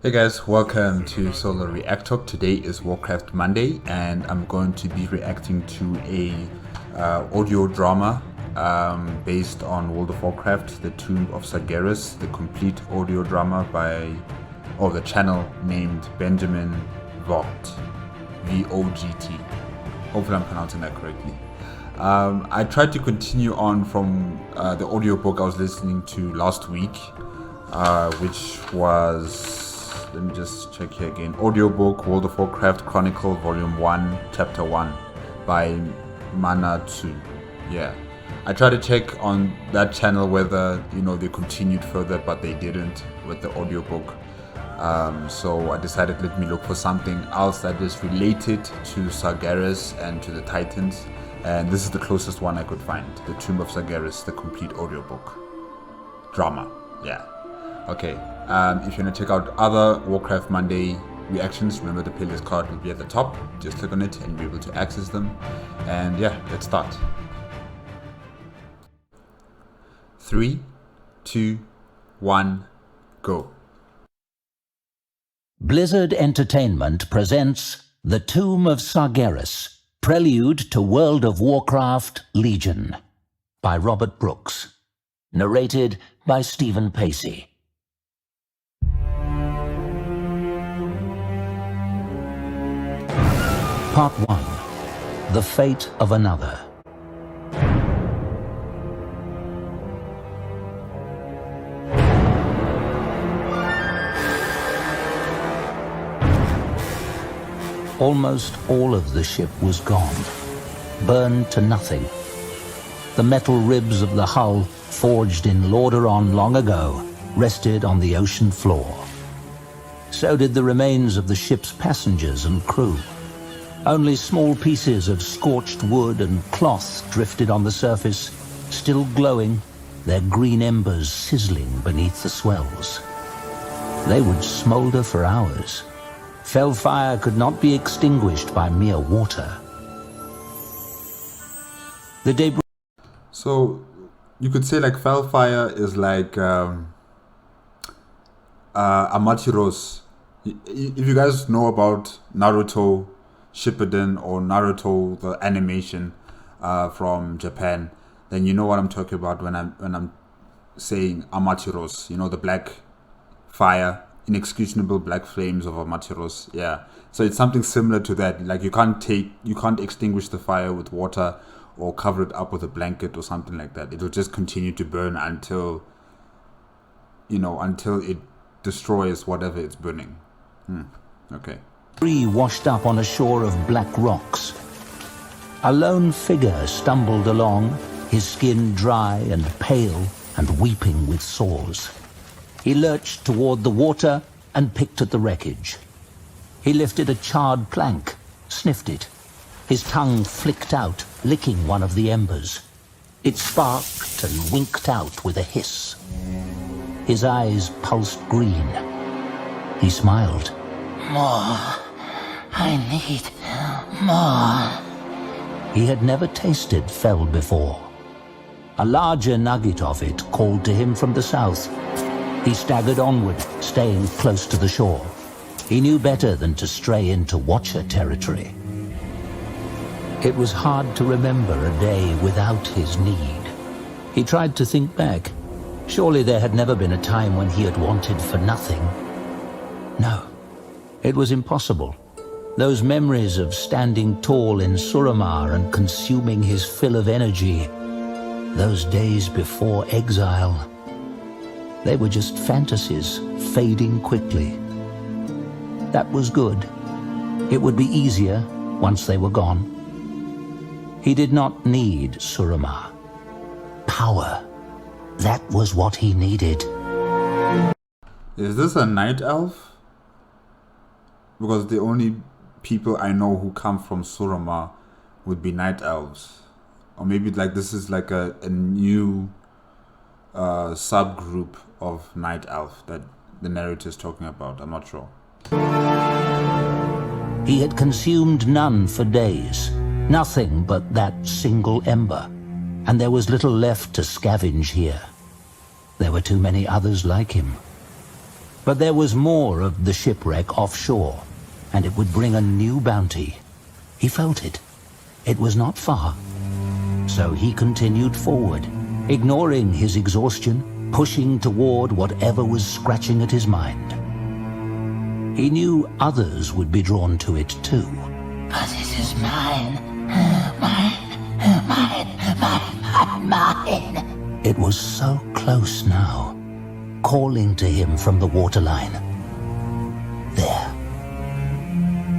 Hey guys, welcome to Solo ReacTalk. Today is Warcraft Monday, and I'm going to be reacting to a audio drama based on World of Warcraft, The Tomb of Sargeras, the complete audio drama by, the channel named Benjamin Vogt, Vogt. Hopefully I'm pronouncing that correctly. I tried to continue on from the audiobook I was listening to last week, which was, let me just check here again, audiobook World of Warcraft Chronicle Volume 1, Chapter 1 by Manatsu. Yeah. I tried to check on that channel whether, they continued further, but they didn't with the audiobook. So I decided let me look for something else that is related to Sargeras and to the Titans. And this is the closest one I could find. The Tomb of Sargeras, the complete audiobook. Drama. Yeah. Okay. If you want to check out other Warcraft Monday reactions, remember the playlist card will be at the top. Just click on it and you'll be able to access them. And yeah, let's start. 3, 2, 1, go. Blizzard Entertainment presents The Tomb of Sargeras, Prelude to World of Warcraft Legion by Robert Brooks. Narrated by Stephen Pacey. Part 1. The Fate of Another. Almost all of the ship was gone, burned to nothing. The metal ribs of the hull, forged in Lordaeron long ago, rested on the ocean floor. So did the remains of the ship's passengers and crew. Only small pieces of scorched wood and cloth drifted on the surface, still glowing, their green embers sizzling beneath the swells. They would smolder for hours. Fell fire could not be extinguished by mere water. The debris... So you could say like Fellfire is like Amachiros. If you guys know about Naruto Shippuden or Naruto the animation from Japan, then you know what I'm talking about when I'm saying Amachiros. The black fire, inextinguishable black flames of Amachiros. Yeah. So it's something similar to that. Like you can't extinguish the fire with water or cover it up with a blanket or something like that. It will just continue to burn until it destroys whatever it's burning. Okay. washed up on a shore of black rocks. A lone figure stumbled along, his skin dry and pale and weeping with sores. He lurched toward the water and picked at the wreckage. He lifted a charred plank, sniffed it. His tongue flicked out, licking one of the embers. It sparked and winked out with a hiss. His eyes pulsed green. He smiled. More. I need more. He had never tasted fell before. A larger nugget of it called to him from the south. He staggered onward, staying close to the shore. He knew better than to stray into Watcher territory. It was hard to remember a day without his need. He tried to think back. Surely there had never been a time when he had wanted for nothing. No, it was impossible. Those memories of standing tall in Suramar and consuming his fill of energy, those days before exile, they were just fantasies, fading quickly. That was good. It would be easier once they were gone. He did not need Suramar. Power. That was what he needed. Is this a night elf? Because the only people I know who come from Suramar would be night elves. Or maybe like this is like a new subgroup of night elf that the narrator is talking about. I'm not sure. He had consumed none for days. Nothing but that single ember. And there was little left to scavenge here. There were too many others like him. But there was more of the shipwreck offshore, and it would bring a new bounty. He felt it. It was not far. So he continued forward, ignoring his exhaustion, pushing toward whatever was scratching at his mind. He knew others would be drawn to it too. But it is mine. Mine. It was so close now, calling to him from the waterline. There.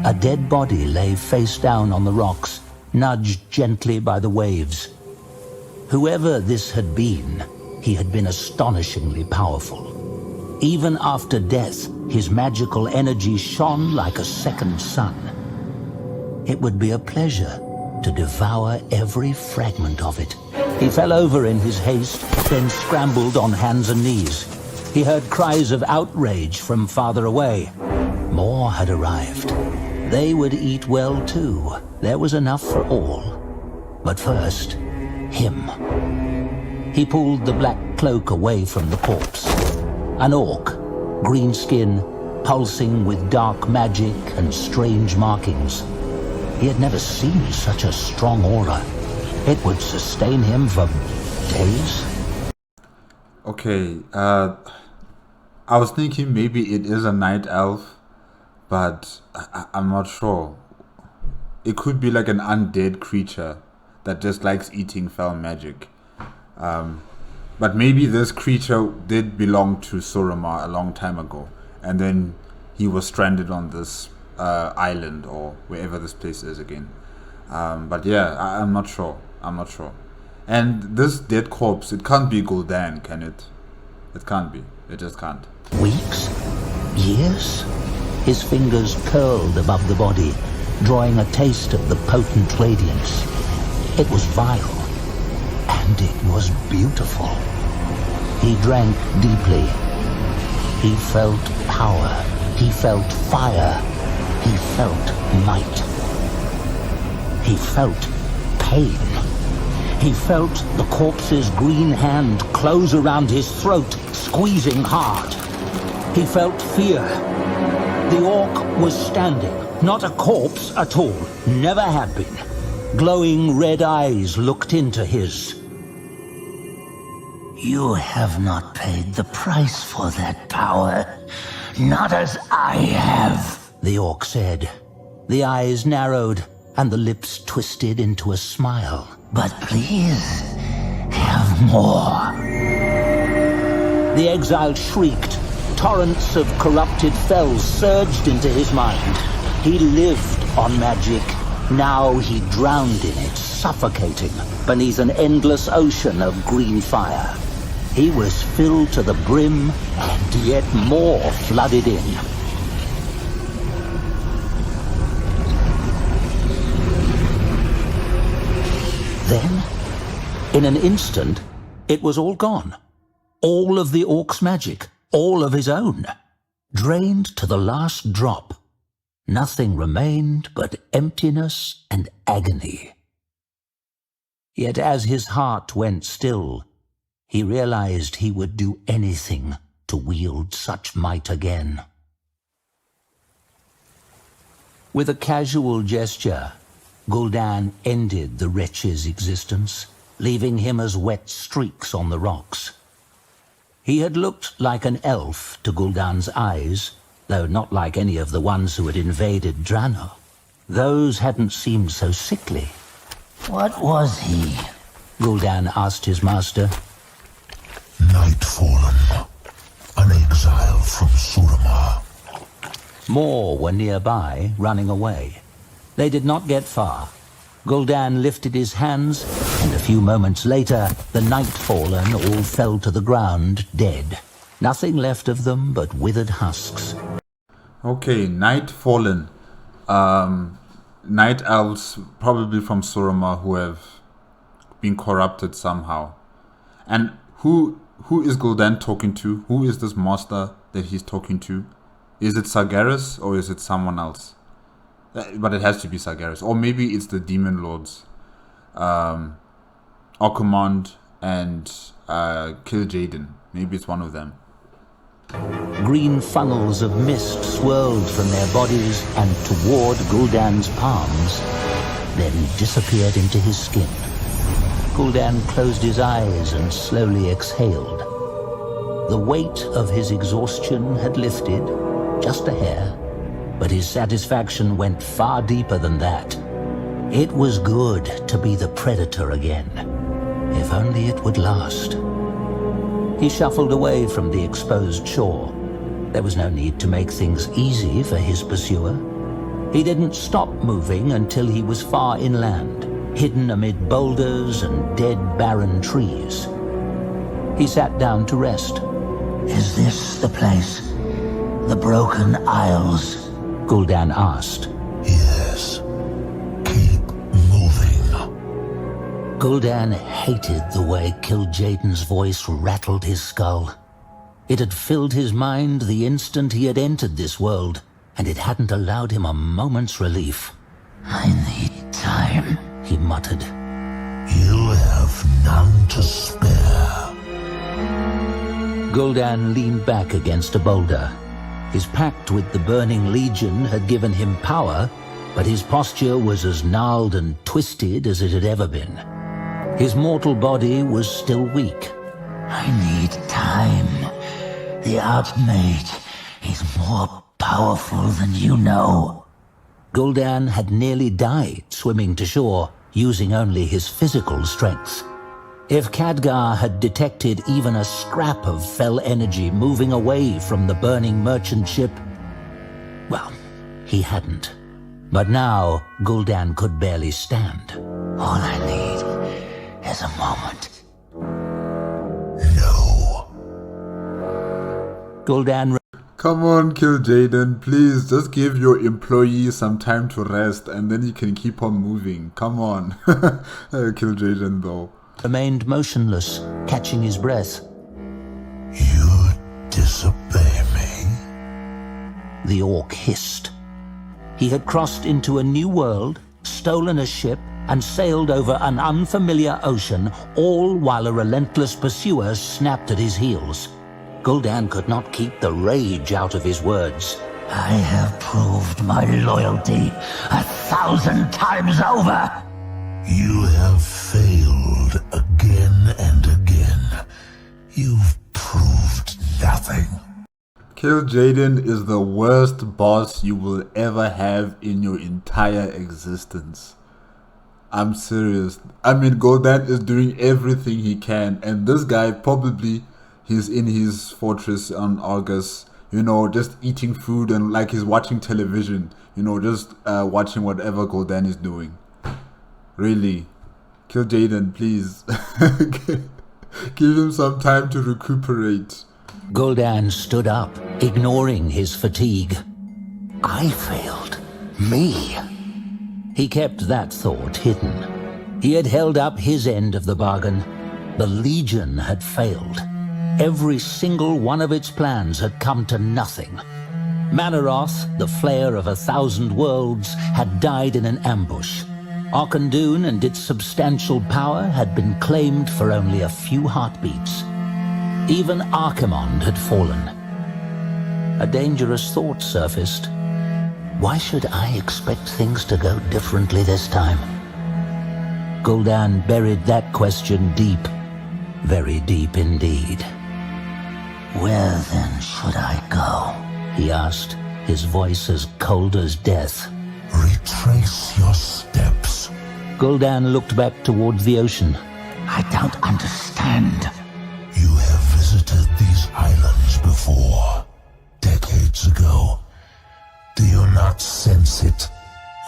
A dead body lay face down on the rocks, nudged gently by the waves. Whoever this had been, he had been astonishingly powerful. Even after death, his magical energy shone like a second sun. It would be a pleasure to devour every fragment of it. He fell over in his haste, then scrambled on hands and knees. He heard cries of outrage from farther away. More had arrived. They would eat well too. There was enough for all. But first, him. He pulled the black cloak away from the corpse. An orc, green skin, pulsing with dark magic and strange markings. He had never seen such a strong aura. It would sustain him for days. Okay, I was thinking maybe it is a night elf, but I'm not sure. It could be like an undead creature that just likes eating foul magic. But maybe this creature did belong to Surama a long time ago, and then he was stranded on this island or wherever this place is again. But yeah, I'm not sure. And this dead corpse, it can't be Guldan, can it? It can't be. It just can't. Weeks? Years? His fingers curled above the body, drawing a taste of the potent radiance. It was vile, and it was beautiful. He drank deeply. He felt power. He felt fire. He felt might. He felt pain. He felt the corpse's green hand close around his throat, squeezing hard. He felt fear. The orc was standing, not a corpse at all, never had been. Glowing red eyes looked into his. You have not paid the price for that power. Not as I have, the orc said. The eyes narrowed, and the lips twisted into a smile. But please, have more. The exile shrieked. Torrents of corrupted fells surged into his mind. He lived on magic. Now he drowned in it, suffocating beneath an endless ocean of green fire. He was filled to the brim, and yet more flooded in. Then, in an instant, it was all gone. All of the orc's magic, all of his own, drained to the last drop. Nothing remained but emptiness and agony. Yet as his heart went still, he realized he would do anything to wield such might again. With a casual gesture, Guldan ended the wretch's existence, leaving him as wet streaks on the rocks. He had looked like an elf to Guldan's eyes, though not like any of the ones who had invaded Drano. Those hadn't seemed so sickly. What was he? Guldan asked his master. Nightfallen, an exile from Surama. More were nearby, running away. They did not get far. Guldan lifted his hands, and a few moments later, the Nightfallen all fell to the ground, dead. Nothing left of them but withered husks. Okay, Nightfallen. Night elves, probably from Surama, who have been corrupted somehow. And who is Guldan talking to? Who is this master that he's talking to? Is it Sargeras or is it someone else? But it has to be Sargeras. Or maybe it's the demon lords. Occamond and KillJaeden. Maybe it's one of them. Green funnels of mist swirled from their bodies and toward Gul'dan's palms, then disappeared into his skin. Gul'dan closed his eyes and slowly exhaled. The weight of his exhaustion had lifted, just a hair, but his satisfaction went far deeper than that. It was good to be the predator again, if only it would last. He shuffled away from the exposed shore. There was no need to make things easy for his pursuer. He didn't stop moving until he was far inland, hidden amid boulders and dead barren trees. He sat down to rest. Is this the place? The Broken Isles? Gul'dan asked. Yes. Keep moving. Gul'dan hated the way KillJaeden's voice rattled his skull. It had filled his mind the instant he had entered this world, and it hadn't allowed him a moment's relief. I need time, he muttered. You have none to spare. Gul'dan leaned back against a boulder. His pact with the Burning Legion had given him power, but his posture was as gnarled and twisted as it had ever been. His mortal body was still weak. I need time. The Outmate is more powerful than you know. Gul'dan had nearly died swimming to shore, using only his physical strength. If Khadgar had detected even a scrap of fell energy moving away from the burning merchant ship, well, he hadn't. But now, Gul'dan could barely stand. All I need is a moment. No. Gul'dan... Come on, KillJaeden, please just give your employees some time to rest and then you can keep on moving. Come on. KillJaeden though. remained motionless, catching his breath. You disobey me? The orc hissed. He had crossed into a new world, stolen a ship, and sailed over an unfamiliar ocean, all while a relentless pursuer snapped at his heels. Gul'dan could not keep the rage out of his words. I have proved my loyalty 1,000 times over. You have failed again and again. You've proved nothing. KillJaeden is the worst boss you will ever have in your entire existence. I'm serious. I mean, Gul'dan is doing everything he can, and this guy probably, he's in his fortress on Argus, you know, just eating food and like he's watching television, you know, just watching whatever Gul'dan is doing. Really, KillJaeden, please. Give him some time to recuperate. Gul'dan stood up, ignoring his fatigue. I failed. Me. He kept that thought hidden. He had held up his end of the bargain. The Legion had failed. Every single one of its plans had come to nothing. Manaroth, the flayer of 1,000 worlds, had died in an ambush. Arkandun and its substantial power had been claimed for only a few heartbeats. Even Archimonde had fallen. A dangerous thought surfaced. Why should I expect things to go differently this time? Gul'dan buried that question deep, very deep indeed. Where then should I go? He asked, his voice as cold as death. Retrace your steps. Gul'dan looked back towards the ocean. I don't understand. You have visited these islands before, decades ago. Do you not sense it?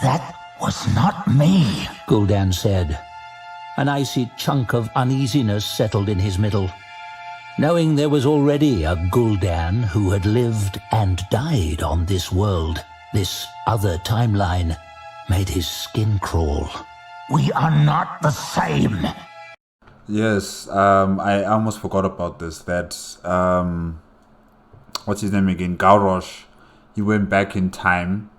That was not me. Gul'dan said. An icy chunk of uneasiness settled in his middle. Knowing there was already a Gul'dan who had lived and died on this world, this other timeline, made his skin crawl. We are not the same. Yes, I almost forgot about this. That, what's his name again? Gaurosh. He went back in time,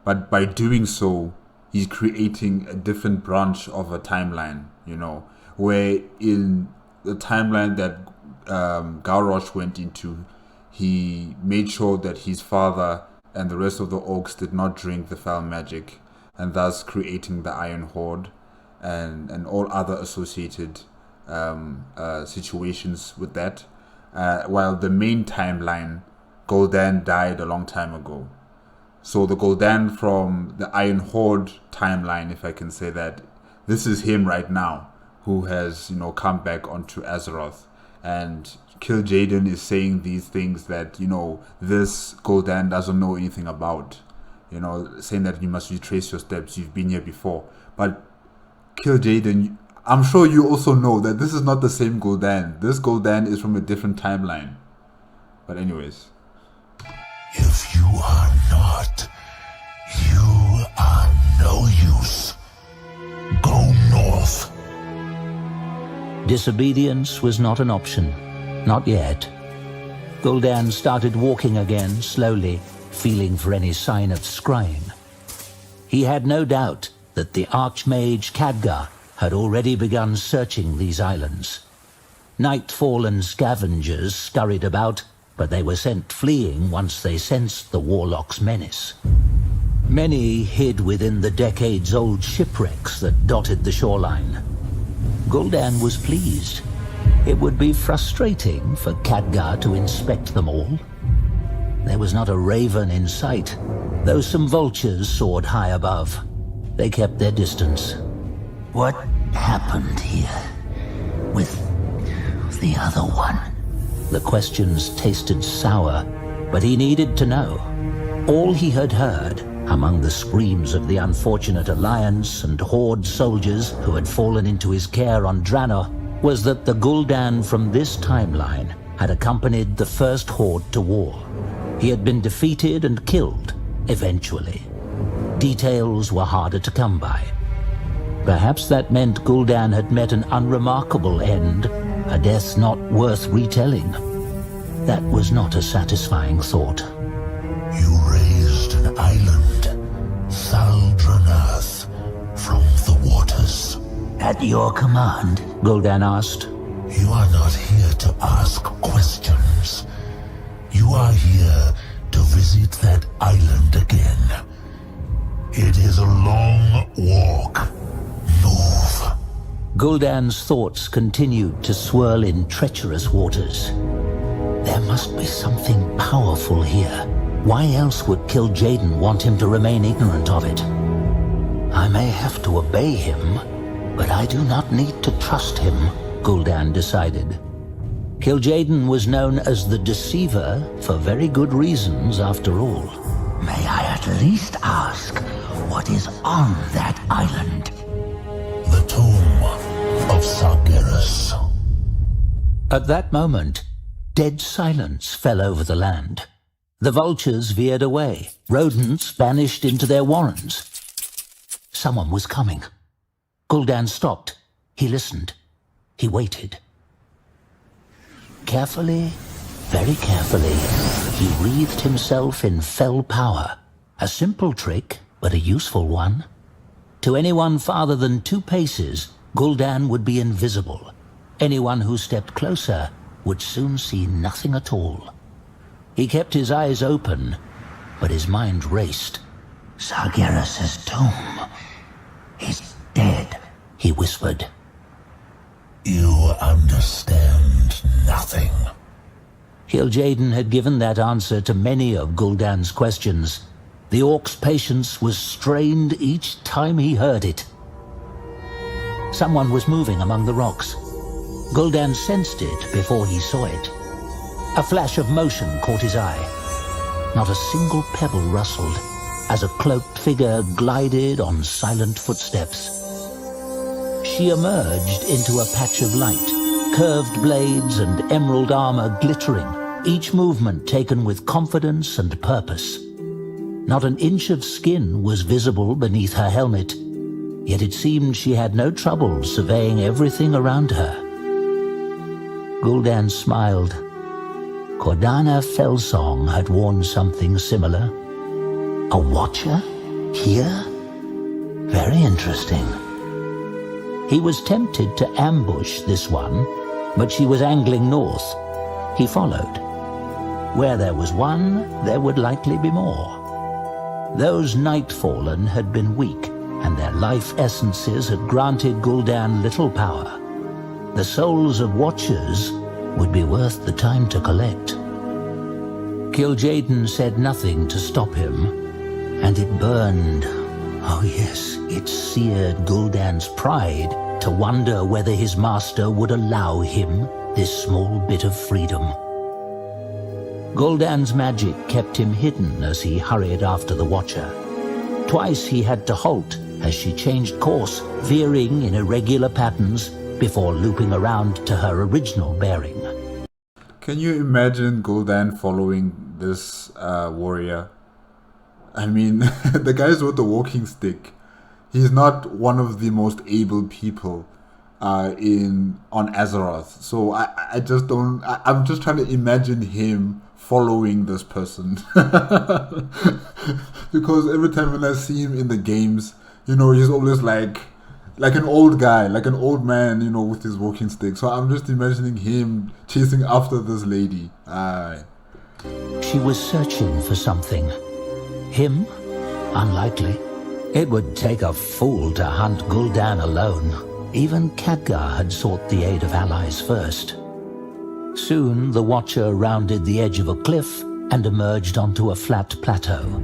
but by doing so, he's creating a different branch of a timeline, you know, where in the timeline that Gaurosh went into, he made sure that his father and the rest of the orcs did not drink the foul magic, and thus creating the Iron Horde and all other associated situations with that. While the main timeline, Guldan died a long time ago. So the Guldan from the Iron Horde timeline, if I can say that, this is him right now, who has, come back onto Azeroth. And KillJaeden is saying these things that, this Guldan doesn't know anything about. Saying that you must retrace your steps, you've been here before. But KillJaeden, I'm sure you also know that this is not the same Guldan. This Guldan is from a different timeline. But anyways. If you are not, you are no use. Go north. Disobedience was not an option. Not yet. Guldan started walking again, slowly, feeling for any sign of scrying. He had no doubt that the Archmage Khadgar had already begun searching these islands. Night-fallen scavengers scurried about, but they were sent fleeing once they sensed the warlock's menace. Many hid within the decades-old shipwrecks that dotted the shoreline. Guldan was pleased. It would be frustrating for Khadgar to inspect them all. There was not a raven in sight, though some vultures soared high above. They kept their distance. What happened here with the other one? The questions tasted sour, but he needed to know. All he had heard, among the screams of the unfortunate Alliance and Horde soldiers who had fallen into his care on Draenor, was that the Guldan from this timeline had accompanied the first Horde to war. He had been defeated and killed, eventually. Details were harder to come by. Perhaps that meant Guldan had met an unremarkable end, a death not worth retelling. That was not a satisfying thought. You raised an island, Sargeras, from the waters. At your command? Guldan asked. You are not here to ask questions. You are here to visit that island again. It is a long walk. Move. Guldan's thoughts continued to swirl in treacherous waters. There must be something powerful here. Why else would KillJaeden want him to remain ignorant of it? I may have to obey him, but I do not need to trust him, Guldan decided. KillJaeden was known as the Deceiver for very good reasons, after all. May I at least ask what is on that island? The tomb of Sargeras. At that moment, dead silence fell over the land. The vultures veered away. Rodents vanished into their warrens. Someone was coming. Guldan stopped. He listened. He waited. Carefully, very carefully, he wreathed himself in fell power. A simple trick, but a useful one. To anyone farther than 2 paces, Guldan would be invisible. Anyone who stepped closer would soon see nothing at all. He kept his eyes open, but his mind raced. Sargeras' tomb. He's dead, he whispered. You understand nothing. KillJaeden had given that answer to many of Guldan's questions. The orc's patience was strained each time he heard it. Someone was moving among the rocks. Guldan sensed it before he saw it. A flash of motion caught his eye. Not a single pebble rustled as a cloaked figure glided on silent footsteps. She emerged into a patch of light, curved blades and emerald armor glittering, each movement taken with confidence and purpose. Not an inch of skin was visible beneath her helmet, yet it seemed she had no trouble surveying everything around her. Guldan smiled. Cordana Felsong had worn something similar. A watcher? Here? Very interesting. He was tempted to ambush this one, but she was angling north. He followed. Where there was one, there would likely be more. Those Nightfallen had been weak, and their life essences had granted Gul'dan little power. The souls of Watchers would be worth the time to collect. KillJaeden said nothing to stop him, and it burned. Oh yes, it seared Gul'dan's pride to wonder whether his master would allow him this small bit of freedom. Gul'dan's magic kept him hidden as he hurried after the Watcher. Twice he had to halt as she changed course, veering in irregular patterns before looping around to her original bearing. Can you imagine Gul'dan following this warrior? I mean, the guy's with the walking stick. He's not one of the most able people on Azeroth. So I'm just trying to imagine him following this person. Because every time when I see him in the games, you know, he's always like an old guy, like an old man, you know, with his walking stick. So I'm just imagining him chasing after this lady. She was searching for something. Him? Unlikely. It would take a fool to hunt Gul'dan alone. Even Khadgar had sought the aid of allies first. Soon the Watcher rounded the edge of a cliff and emerged onto a flat plateau.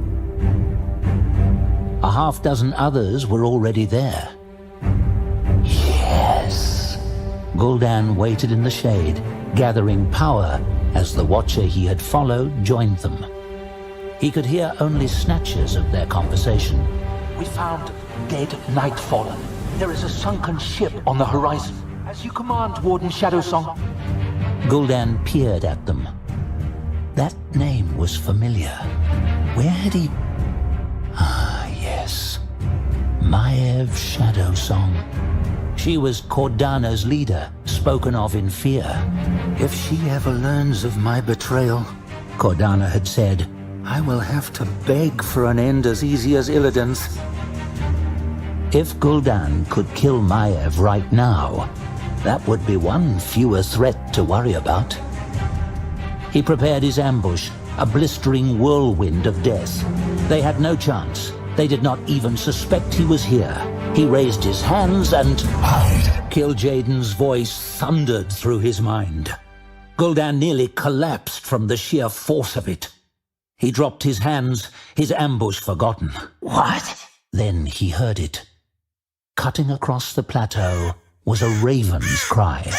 A half-dozen others were already there. Yes! Gul'dan waited in the shade, gathering power as the Watcher he had followed joined them. He could hear only snatches of their conversation. We found dead Nightfallen. There is a sunken ship on the horizon. As you command, Warden Shadowsong. Gul'dan peered at them. That name was familiar. Where had he... Ah, yes. Maiev Shadowsong. She was Cordana's leader, spoken of in fear. If she ever learns of my betrayal, Cordana had said, I will have to beg for an end as easy as Illidan's. If Gul'dan could kill Maiev right now, that would be one fewer threat to worry about. He prepared his ambush, a blistering whirlwind of death. They had no chance. They did not even suspect he was here. He raised his hands and... Hide! KillJaeden's voice thundered through his mind. Gul'dan nearly collapsed from the sheer force of it. He dropped his hands, his ambush forgotten. What? Then he heard it. Cutting across the plateau was a raven's cry.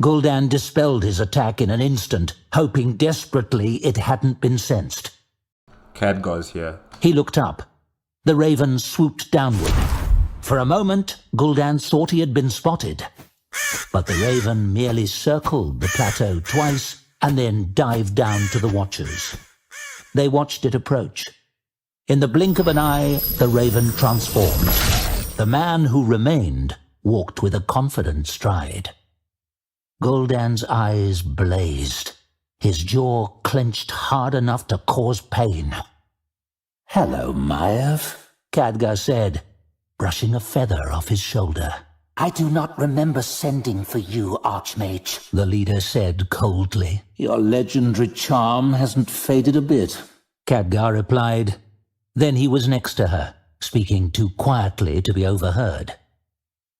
Gul'dan dispelled his attack in an instant, hoping desperately it hadn't been sensed. Khadgar's here. He looked up. The raven swooped downward. For a moment, Gul'dan thought he had been spotted. But the raven merely circled the plateau twice and then dived down to the Watchers. They watched it approach. In the blink of an eye, the raven transformed. The man who remained walked with a confident stride. Gul'dan's eyes blazed. His jaw clenched hard enough to cause pain. Hello, Maiev, Khadgar said, brushing a feather off his shoulder. I do not remember sending for you, Archmage, the leader said coldly. Your legendary charm hasn't faded a bit, Khadgar replied. Then he was next to her, speaking too quietly to be overheard.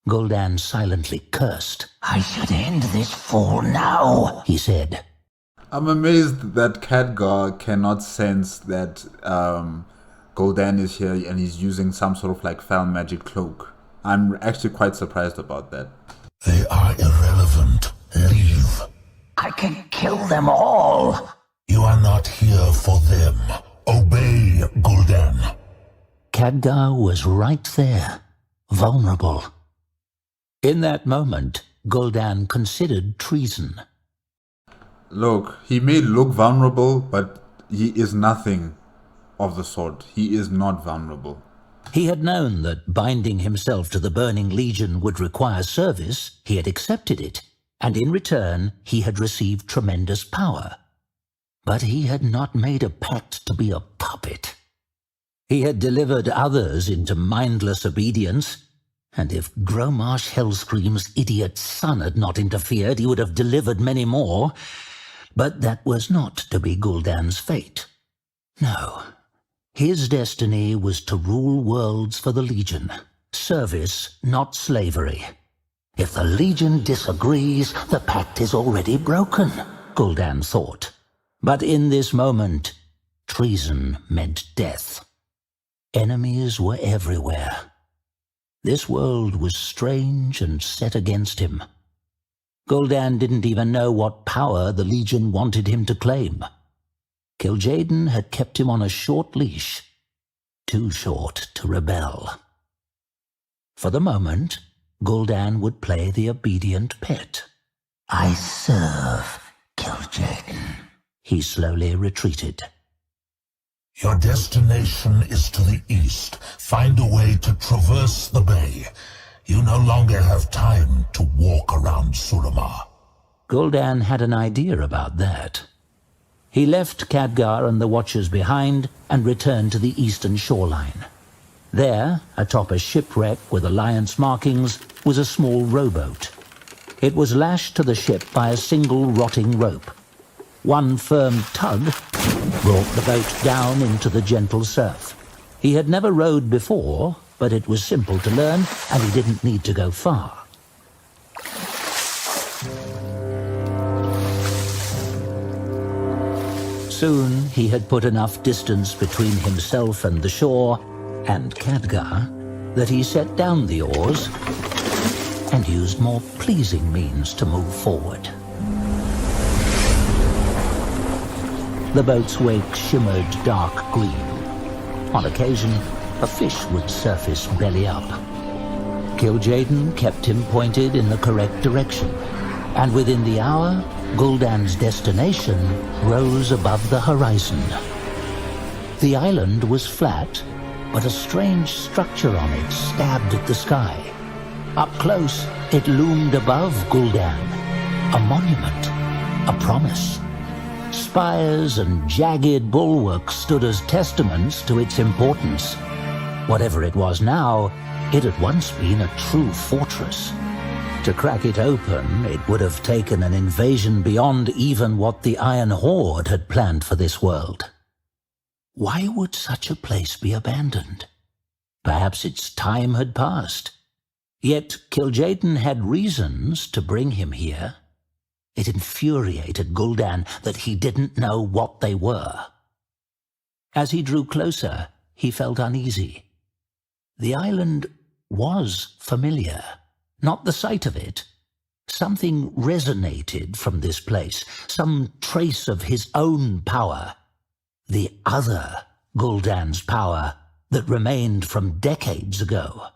Gul'dan silently cursed. I should end this fool now, he said. I'm amazed that Khadgar cannot sense that Gul'dan is here and he's using some sort of like foul magic cloak. I'm actually quite surprised about that. They are irrelevant. Leave. I can kill them all. You are not here for them. Obey, Gul'dan. Khadgar was right there, vulnerable. In that moment, Gul'dan considered treason. Look, he may look vulnerable, but he is nothing of the sort. He is not vulnerable. He had known that binding himself to the Burning Legion would require service. He had accepted it, and in return he had received tremendous power. But he had not made a pact to be a puppet. He had delivered others into mindless obedience, and if Gromarsh Hellscream's idiot son had not interfered, he would have delivered many more. But that was not to be Gul'dan's fate. No. His destiny was to rule worlds for the Legion. Service, not slavery. If the Legion disagrees, the pact is already broken, Gul'dan thought. But in this moment, treason meant death. Enemies were everywhere. This world was strange and set against him. Gul'dan didn't even know what power the Legion wanted him to claim. KillJaeden had kept him on a short leash, too short to rebel. For the moment, Gul'dan would play the obedient pet. I serve, KillJaeden. He slowly retreated. Your destination is to the east. Find a way to traverse the bay. You no longer have time to walk around Suramar. Gul'dan had an idea about that. He left Khadgar and the Watchers behind and returned to the eastern shoreline. There, atop a shipwreck with Alliance markings, was a small rowboat. It was lashed to the ship by a single rotting rope. One firm tug brought the boat down into the gentle surf. He had never rowed before, but it was simple to learn, and he didn't need to go far. Soon he had put enough distance between himself and the shore, and Khadgar, that he set down the oars and used more pleasing means to move forward. The boat's wake shimmered dark green. On occasion, a fish would surface belly up. KillJaeden kept him pointed in the correct direction, and within the hour, Gul'dan's destination rose above the horizon. The island was flat, but a strange structure on it stabbed at the sky. Up close, it loomed above Gul'dan, a monument, a promise. Spires and jagged bulwarks stood as testaments to its importance. Whatever it was now, it had once been a true fortress. To crack it open, it would have taken an invasion beyond even what the Iron Horde had planned for this world. Why would such a place be abandoned? Perhaps its time had passed. Yet KillJaeden had reasons to bring him here. It infuriated Gul'dan that he didn't know what they were. As he drew closer, he felt uneasy. The island was familiar, not the sight of it. Something resonated from this place, some trace of his own power. The other Gul'dan's power that remained from decades ago.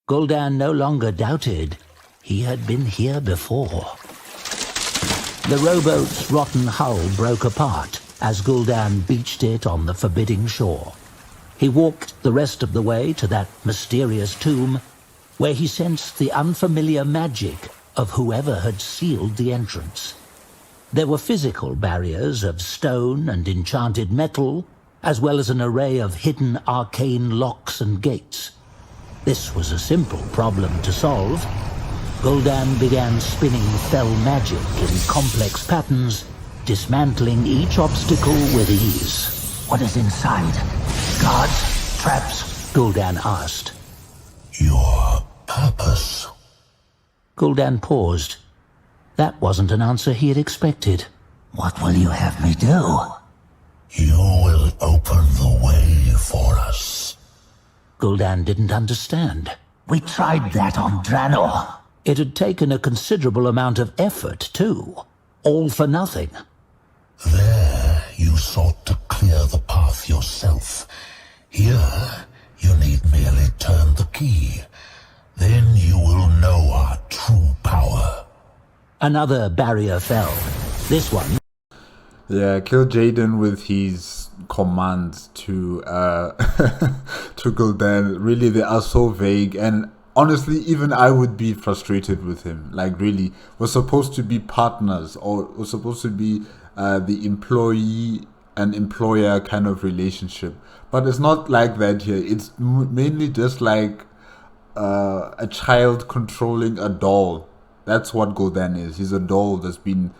Gul'dan no longer doubted he had been here before. The rowboat's rotten hull broke apart as Gul'dan beached it on the forbidding shore. He walked the rest of the way to that mysterious tomb, where he sensed the unfamiliar magic of whoever had sealed the entrance. There were physical barriers of stone and enchanted metal, as well as an array of hidden arcane locks and gates. This was a simple problem to solve. Gul'dan began spinning fell magic in complex patterns, dismantling each obstacle with ease. What is inside? Guards? Traps? Gul'dan asked. Your purpose. Gul'dan paused. That wasn't an answer he had expected. What will you have me do? You will open the way for us. Gul'dan didn't understand. We tried that on Draenor. It had taken a considerable amount of effort, too. All for nothing. There, you sought to clear the path yourself. Here, you need merely turn the key. Then you will know our true power. Another barrier fell. This one... Yeah, KillJaeden with his commands to to Gul'dan, really they are so vague, and honestly even I would be frustrated with him. Like, really, we're supposed to be partners, or we're supposed to be the employee and employer kind of relationship, but it's not like that here. It's mainly just like a child controlling a doll. That's what Gul'dan is. He's a doll that's been,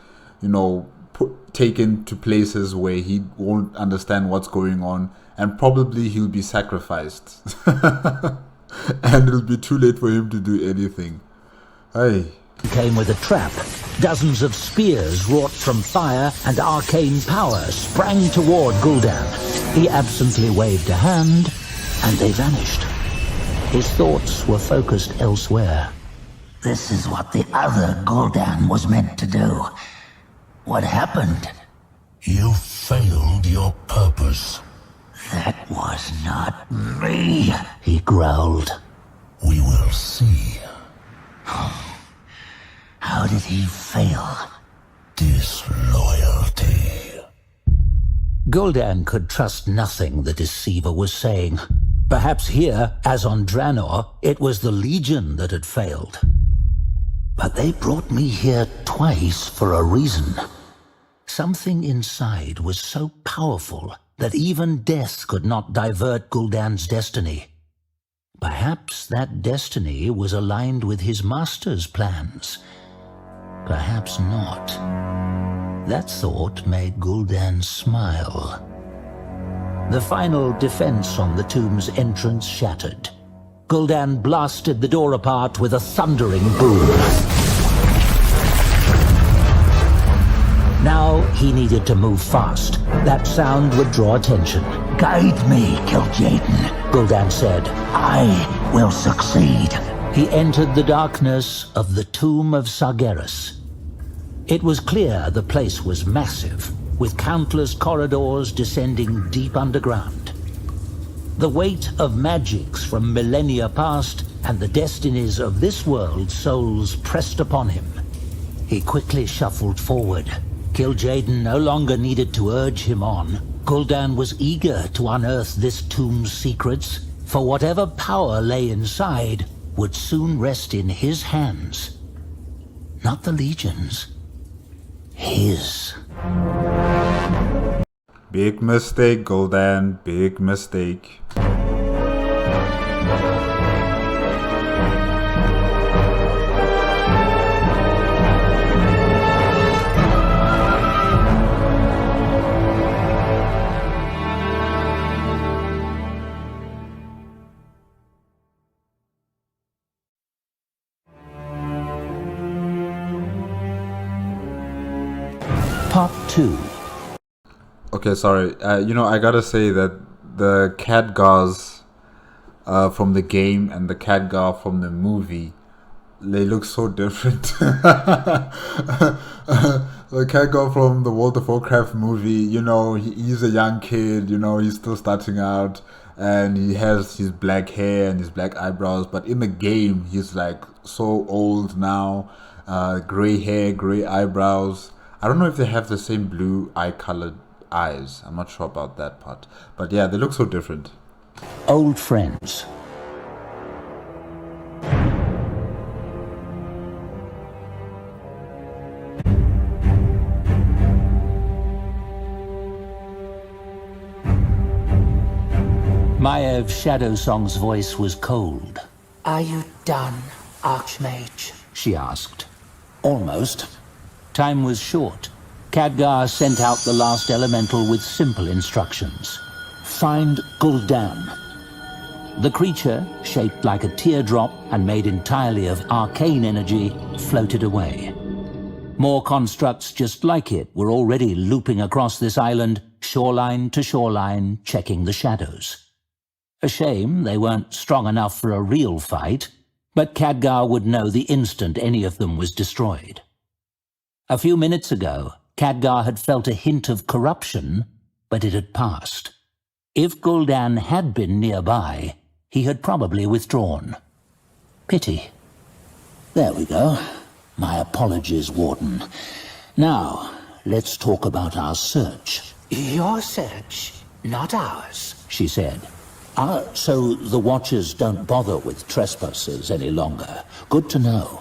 taken to places where he won't understand what's going on, and probably he'll be sacrificed. And it'll be too late for him to do anything. Hey. Came with a trap. Dozens of spears wrought from fire and arcane power sprang toward Guldan. He absently waved a hand, and they vanished. His thoughts were focused elsewhere. This is what the other Guldan was meant to do. What happened? You failed your purpose. That was not me, he growled. We will see. How did he fail? Disloyalty. Guldan could trust nothing the deceiver was saying. Perhaps here, as on Draenor, it was the Legion that had failed. But they brought me here twice for a reason. Something inside was so powerful that even death could not divert Guldan's destiny. Perhaps that destiny was aligned with his master's plans. Perhaps not. That thought made Guldan smile. The final defense on the tomb's entrance shattered. Guldan blasted the door apart with a thundering boom. Now he needed to move fast. That sound would draw attention. Guide me, KillJaeden, Guldan said. I will succeed. He entered the darkness of the tomb of Sargeras. It was clear the place was massive, with countless corridors descending deep underground. The weight of magics from millennia past and the destinies of this world's souls pressed upon him. He quickly shuffled forward. KillJaeden no longer needed to urge him on. Guldan was eager to unearth this tomb's secrets, for whatever power lay inside would soon rest in his hands. Not the Legion's. His. Big mistake, Guldan. Big mistake. Part 2. Okay, sorry. I gotta say that the Khadgars from the game and the Khadgar from the movie, they look so different. The Khadgar from the World of Warcraft movie, he's a young kid, he's still starting out, and he has his black hair and his black eyebrows, but in the game, he's like so old now, gray hair, gray eyebrows. I don't know if they have the same blue eye-colored eyes. I'm not sure about that part. But yeah, they look so different. Old friends. Maiev Shadowsong's voice was cold. Are you done, Archmage? She asked. Almost. Time was short. Khadgar sent out the last elemental with simple instructions. Find Guldan. The creature, shaped like a teardrop and made entirely of arcane energy, floated away. More constructs just like it were already looping across this island, shoreline to shoreline, checking the shadows. A shame they weren't strong enough for a real fight, but Khadgar would know the instant any of them was destroyed. A few minutes ago, Khadgar had felt a hint of corruption, but it had passed. If Guldan had been nearby, he had probably withdrawn. Pity. There we go. My apologies, Warden. Now, let's talk about our search. Your search, not ours, she said. So the Watchers don't bother with trespassers any longer. Good to know.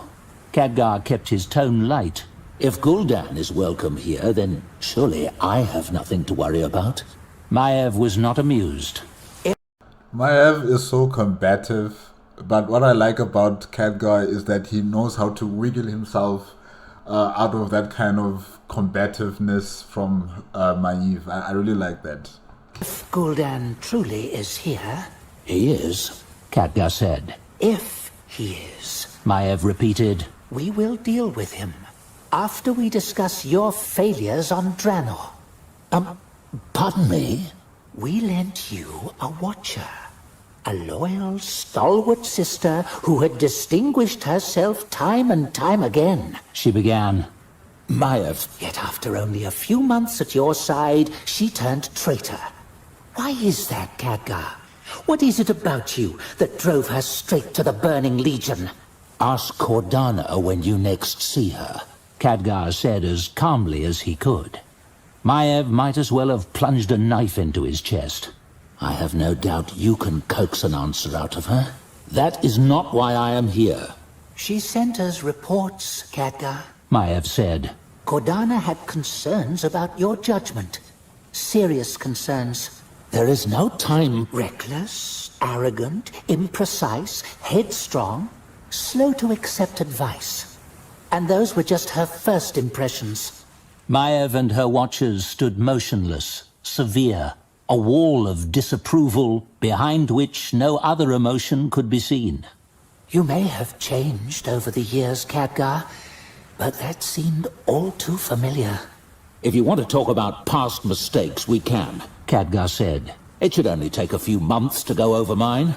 Khadgar kept his tone light. If Guldan is welcome here, then surely I have nothing to worry about. Maiev was not amused. Maiev is so combative, but what I like about Khadgar is that he knows how to wiggle himself out of that kind of combativeness from Maeve. I really like that. If Guldan truly is here... He is, Khadgar said. If he is, Maiev repeated. We will deal with him after we discuss your failures on Draenor. Pardon me? We lent you a watcher. A loyal, stalwart sister who had distinguished herself time and time again, she began. Maiev. Yet after only a few months at your side, she turned traitor. Why is that, Khadgar? What is it about you that drove her straight to the Burning Legion? Ask Cordana when you next see her, Khadgar said as calmly as he could. Maiev might as well have plunged a knife into his chest. I have no doubt you can coax an answer out of her. That is not why I am here. She sent us reports, Khadgar, Maiev said. Cordana had concerns about your judgment. Serious concerns. There is no time. Reckless, arrogant, imprecise, headstrong, slow to accept advice. And those were just her first impressions. Maiev and her watchers stood motionless, severe, a wall of disapproval behind which no other emotion could be seen. You may have changed over the years, Khadgar, but that seemed all too familiar. If you want to talk about past mistakes, we can, Khadgar said. It should only take a few months to go over mine,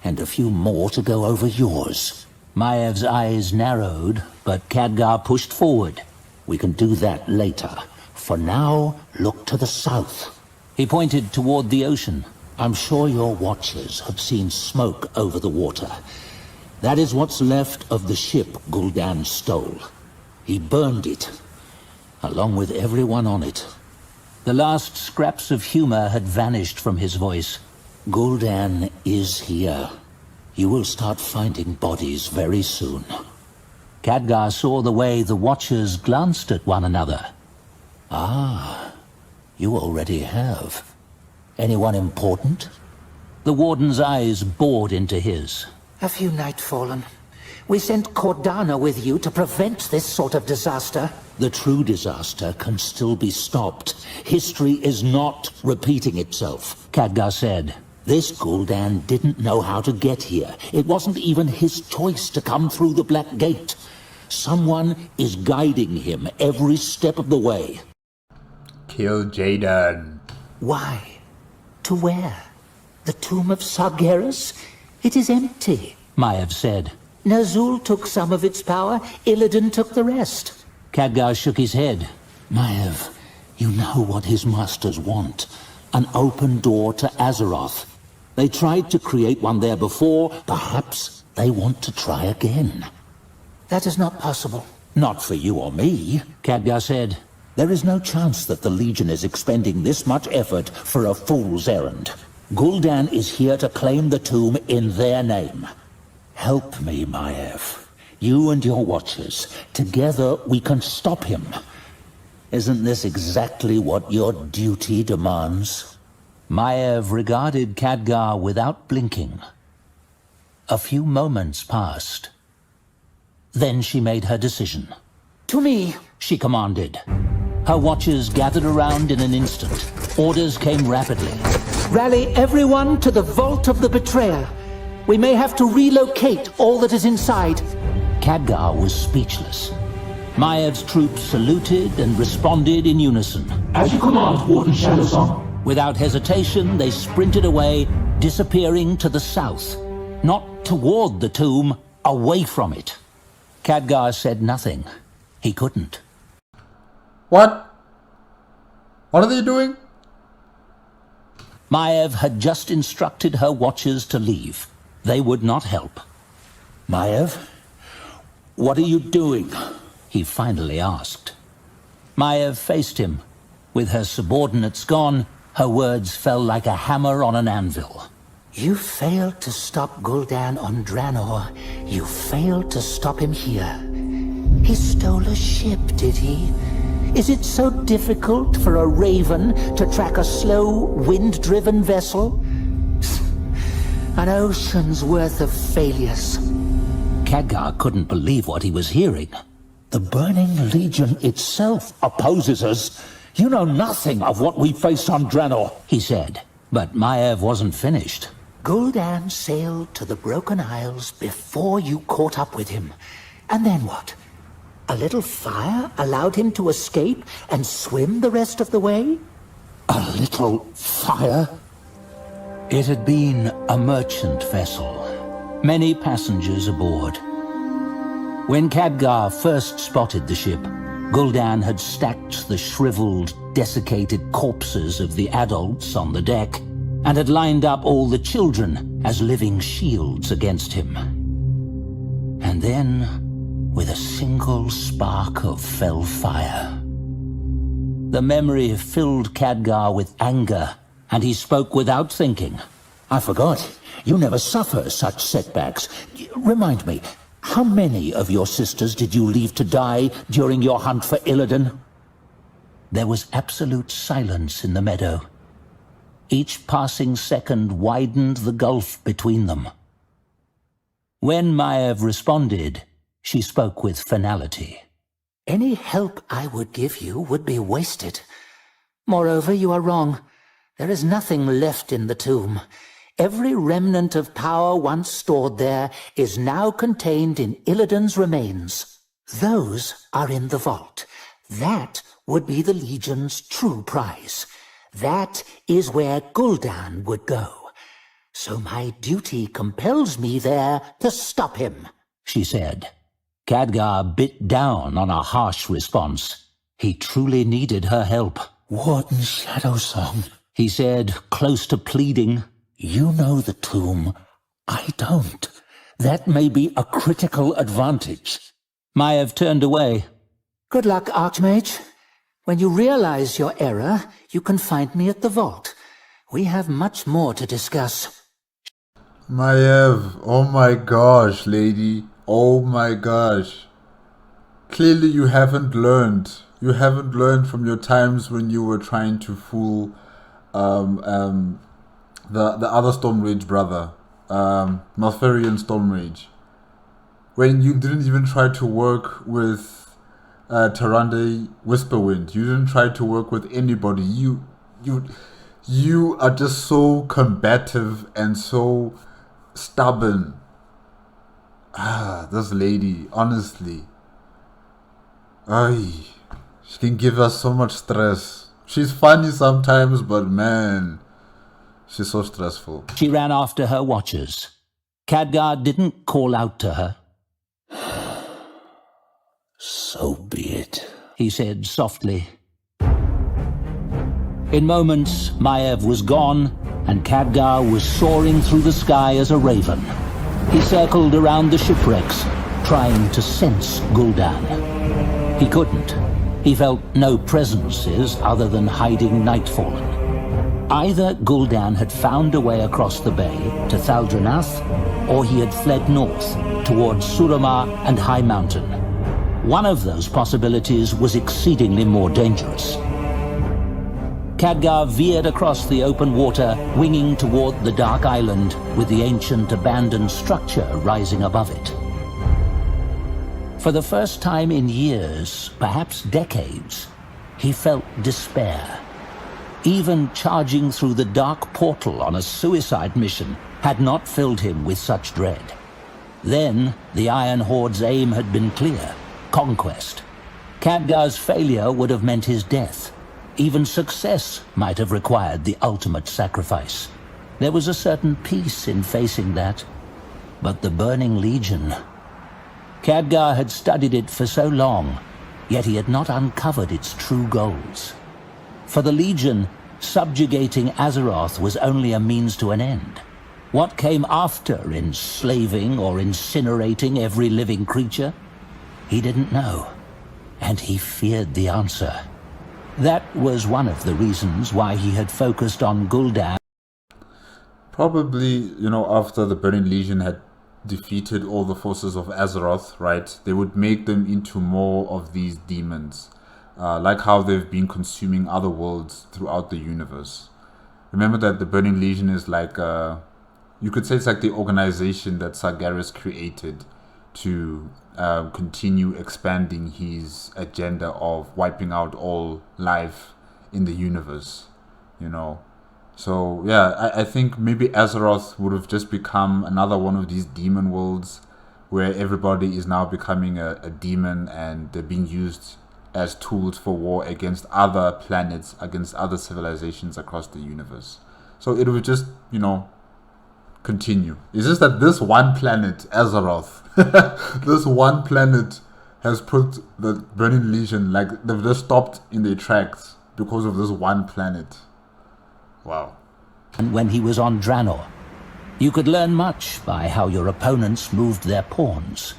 and a few more to go over yours. Maev's eyes narrowed, but Khadgar pushed forward. We can do that later. For now, look to the south. He pointed toward the ocean. I'm sure your watchers have seen smoke over the water. That is what's left of the ship Guldan stole. He burned it, along with everyone on it. The last scraps of humor had vanished from his voice. Guldan is here. You will start finding bodies very soon. Khadgar saw the way the watchers glanced at one another. Ah, you already have. Anyone important? The warden's eyes bored into his. A few Nightfallen. We sent Cordana with you to prevent this sort of disaster. The true disaster can still be stopped. History is not repeating itself, Khadgar said. This Guldan didn't know how to get here. It wasn't even his choice to come through the Black Gate. Someone is guiding him every step of the way. KillJaeden. Why? To where? The tomb of Sargeras? It is empty, Maiev said. Nazul took some of its power, Illidan took the rest. Khadgar shook his head. Maiev, you know what his masters want. An open door to Azeroth. They tried to create one there before. Perhaps they want to try again. That is not possible. Not for you or me, Khadgar said. There is no chance that the Legion is expending this much effort for a fool's errand. Guldan is here to claim the tomb in their name. Help me, Maiev. You and your watchers. Together we can stop him. Isn't this exactly what your duty demands? Maiev regarded Khadgar without blinking. A few moments passed. Then she made her decision. To me, she commanded. Her watchers gathered around in an instant. Orders came rapidly. Rally everyone to the Vault of the Betrayer. We may have to relocate all that is inside. Khadgar was speechless. Maev's troops saluted and responded in unison. As you command, Warden Shadowsong. Without hesitation, they sprinted away, disappearing to the south. Not toward the tomb, away from it. Khadgar said nothing. He couldn't. What? What are they doing? Maiev had just instructed her watchers to leave. They would not help. Maiev, what are you doing? He finally asked. Maiev faced him. With her subordinates gone, her words fell like a hammer on an anvil. You failed to stop Guldan on Draenor. You failed to stop him here. He stole a ship, did he? Is it so difficult for a raven to track a slow, wind-driven vessel? An ocean's worth of failures. Khadgar couldn't believe what he was hearing. The Burning Legion itself opposes us. You know nothing of what we face on Draenor, he said. But Maiev wasn't finished. Guldan sailed to the Broken Isles before you caught up with him. And then what? A little fire allowed him to escape and swim the rest of the way? A little fire? It had been a merchant vessel. Many passengers aboard. When Khadgar first spotted the ship, Guldan had stacked the shriveled, desiccated corpses of the adults on the deck and had lined up all the children as living shields against him. And then, with a single spark of fell fire, the memory filled Khadgar with anger, and he spoke without thinking. I forgot. You never suffer such setbacks. Remind me, how many of your sisters did you leave to die during your hunt for Illidan? There was absolute silence in the meadow. Each passing second widened the gulf between them. When Maiev responded, she spoke with finality. Any help I would give you would be wasted. Moreover, you are wrong. There is nothing left in the tomb. Every remnant of power once stored there is now contained in Illidan's remains. Those are in the vault. That would be the Legion's true prize. That is where Guldan would go. So my duty compels me there to stop him, she said. Khadgar bit down on a harsh response. He truly needed her help. Warden Shadowsong, he said, close to pleading. You know the tomb. I don't. That may be a critical advantage. Maiev turned away. Good luck, Archmage. When you realize your error, you can find me at the vault. We have much more to discuss. Maiev, oh my gosh, lady. Oh my gosh. Clearly you haven't learned. You haven't learned from your times when you were trying to fool the other Stormrage brother, Malfurion Stormrage. When you didn't even try to work with Tyrande Whisperwind. You didn't try to work with anybody. You are just so combative and so stubborn. This lady, honestly. Ay, she can give us so much stress. She's funny sometimes, but man, she's so stressful. She ran after her watchers. Khadgar didn't call out to her. So be it, he said softly. In moments, Maiev was gone, and Khadgar was soaring through the sky as a raven. He circled around the shipwrecks, trying to sense Guldan. He couldn't. He felt no presences other than hiding Nightfallen. Either Guldan had found a way across the bay to Thaldranath, or he had fled north towards Suramar and High Mountain. One of those possibilities was exceedingly more dangerous. Khadgar veered across the open water, winging toward the Dark Island with the ancient abandoned structure rising above it. For the first time in years, perhaps decades, he felt despair. Even charging through the dark portal on a suicide mission had not filled him with such dread. Then, the Iron Horde's aim had been clear: conquest. Khadgar's failure would have meant his death. Even success might have required the ultimate sacrifice. There was a certain peace in facing that. But the Burning Legion... Khadgar had studied it for so long, yet he had not uncovered its true goals. For the Legion, subjugating Azeroth was only a means to an end. What came after, enslaving or incinerating every living creature? He didn't know, and he feared the answer. That was one of the reasons why he had focused on Guldan. Probably, after the Burning Legion had defeated all the forces of Azeroth, right, they would make them into more of these demons. Like how they've been consuming other worlds throughout the universe. Remember that the Burning Legion is like, you could say it's like the organization that Sargeras created to continue expanding his agenda of wiping out all life in the universe, you know. So yeah, I think maybe Azeroth would have just become another one of these demon worlds where everybody is now becoming a demon and they're being used as tools for war against other planets, against other civilizations across the universe. So it would just, you know, continue. It's just that this one planet, Azeroth, this one planet has put the Burning Legion, like, they've just stopped in their tracks because of this one planet. Wow. And when he was on Draenor, you could learn much by how your opponents moved their pawns.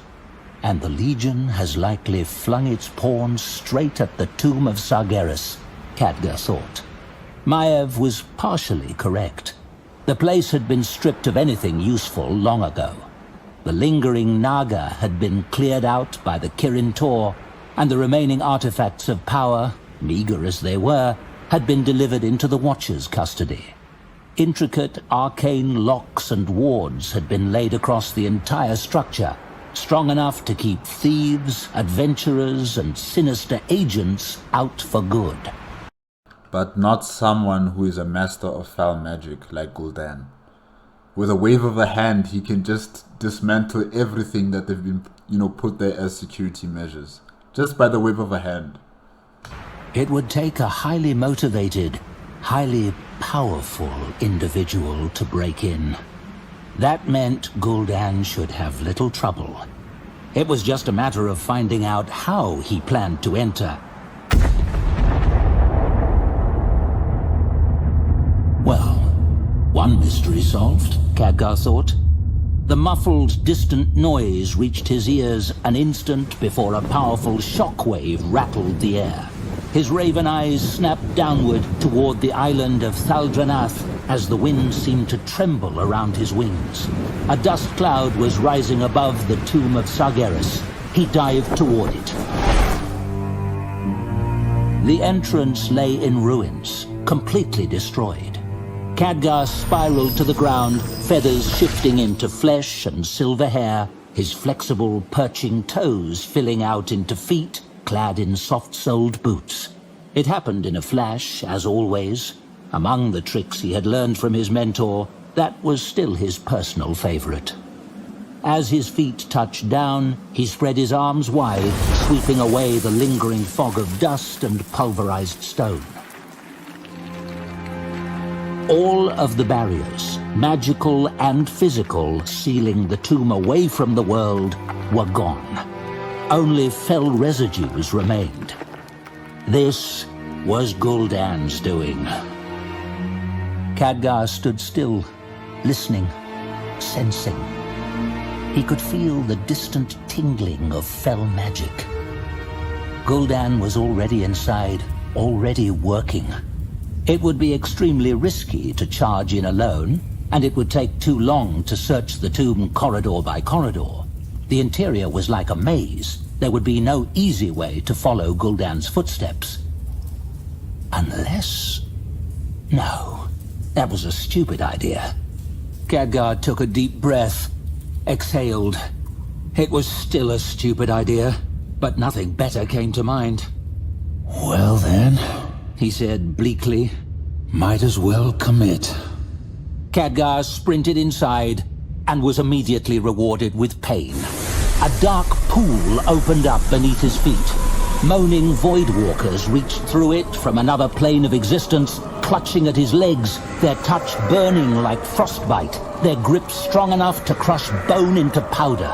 And the Legion has likely flung its pawns straight at the tomb of Sargeras, Khadgar thought. Maiev was partially correct. The place had been stripped of anything useful long ago. The lingering Naga had been cleared out by the Kirin Tor, and the remaining artifacts of power, meager as they were, had been delivered into the Watcher's custody. Intricate arcane locks and wards had been laid across the entire structure, strong enough to keep thieves, adventurers, and sinister agents out for good. But not someone who is a master of foul magic like Guldan. With a wave of a hand, he can just dismantle everything that they've been, put there as security measures. Just by the wave of a hand. It would take a highly motivated, highly powerful individual to break in. That meant Guldan should have little trouble. It was just a matter of finding out how he planned to enter. Well, one mystery solved, Khadgar thought. The muffled, distant noise reached his ears an instant before a powerful shockwave rattled the air. His raven eyes snapped downward toward the island of Thaldranath as the wind seemed to tremble around his wings. A dust cloud was rising above the tomb of Sargeras. He dived toward it. The entrance lay in ruins, completely destroyed. Khadgar spiraled to the ground, feathers shifting into flesh and silver hair, his flexible, perching toes filling out into feet clad in soft-soled boots. It happened in a flash, as always. Among the tricks he had learned from his mentor, that was still his personal favorite. As his feet touched down, he spread his arms wide, sweeping away the lingering fog of dust and pulverized stone. All of the barriers, magical and physical, sealing the tomb away from the world, were gone. Only fell residues remained. This was Guldan's doing. Khadgar stood still, listening, sensing. He could feel the distant tingling of fell magic. Guldan was already inside, already working. It would be extremely risky to charge in alone, and it would take too long to search the tomb corridor by corridor. The interior was like a maze. There would be no easy way to follow Guldan's footsteps. Unless... No, that was a stupid idea. Khadgar took a deep breath, exhaled. It was still a stupid idea, but nothing better came to mind. Well then, He said bleakly. might as well commit. Khadgar sprinted inside and was immediately rewarded with pain. A dark pool opened up beneath his feet. Moaning void walkers reached through it from another plane of existence, clutching at his legs, their touch burning like frostbite, their grip strong enough to crush bone into powder.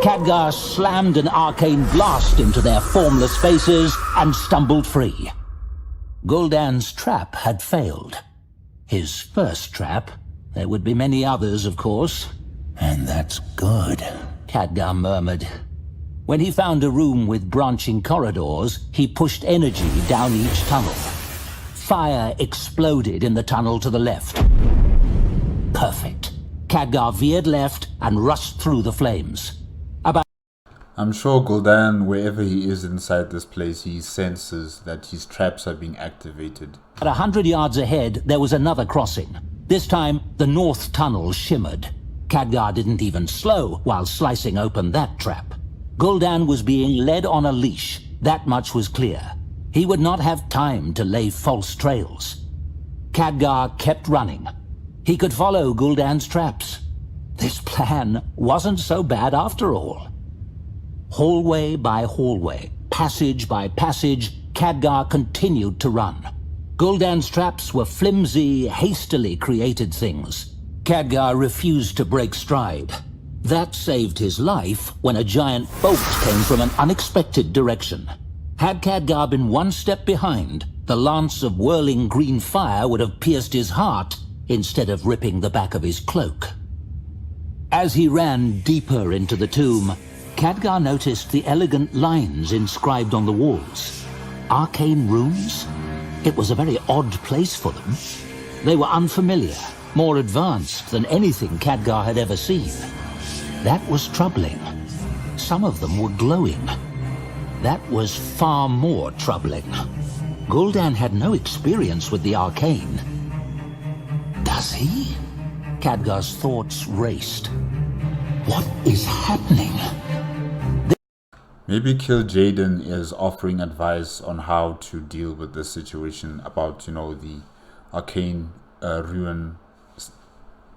Khadgar slammed an arcane blast into their formless faces and stumbled free. Guldan's trap had failed. His first trap. There would be many others, of course. And that's good. Khadgar murmured. When he found a room with branching corridors, he pushed energy down each tunnel. Fire exploded in the tunnel to the left. Perfect. Khadgar veered left and rushed through the flames. I'm sure Guldan, wherever he is inside this place, he senses that his traps are being activated. At 100 yards ahead, there was another crossing. This time, the north tunnel shimmered. Khadgar didn't even slow while slicing open that trap. Guldan was being led on a leash, that much was clear. He would not have time to lay false trails. Khadgar kept running. He could follow Guldan's traps. This plan wasn't so bad after all. Hallway by hallway, passage by passage, Khadgar continued to run. Guldan's traps were flimsy, hastily created things. Khadgar refused to break stride. That saved his life when a giant Vogt came from an unexpected direction. Had Khadgar been one step behind, the lance of whirling green fire would have pierced his heart instead of ripping the back of his cloak. As he ran deeper into the tomb, Khadgar noticed the elegant lines inscribed on the walls. Arcane runes? It was a very odd place for them. They were unfamiliar, more advanced than anything Khadgar had ever seen. That was troubling. Some of them were glowing. That was far more troubling. Guldan had no experience with the arcane. Does he? Khadgar's thoughts raced. What is happening? Maybe KillJaeden is offering advice on how to deal with this situation about, the arcane ruin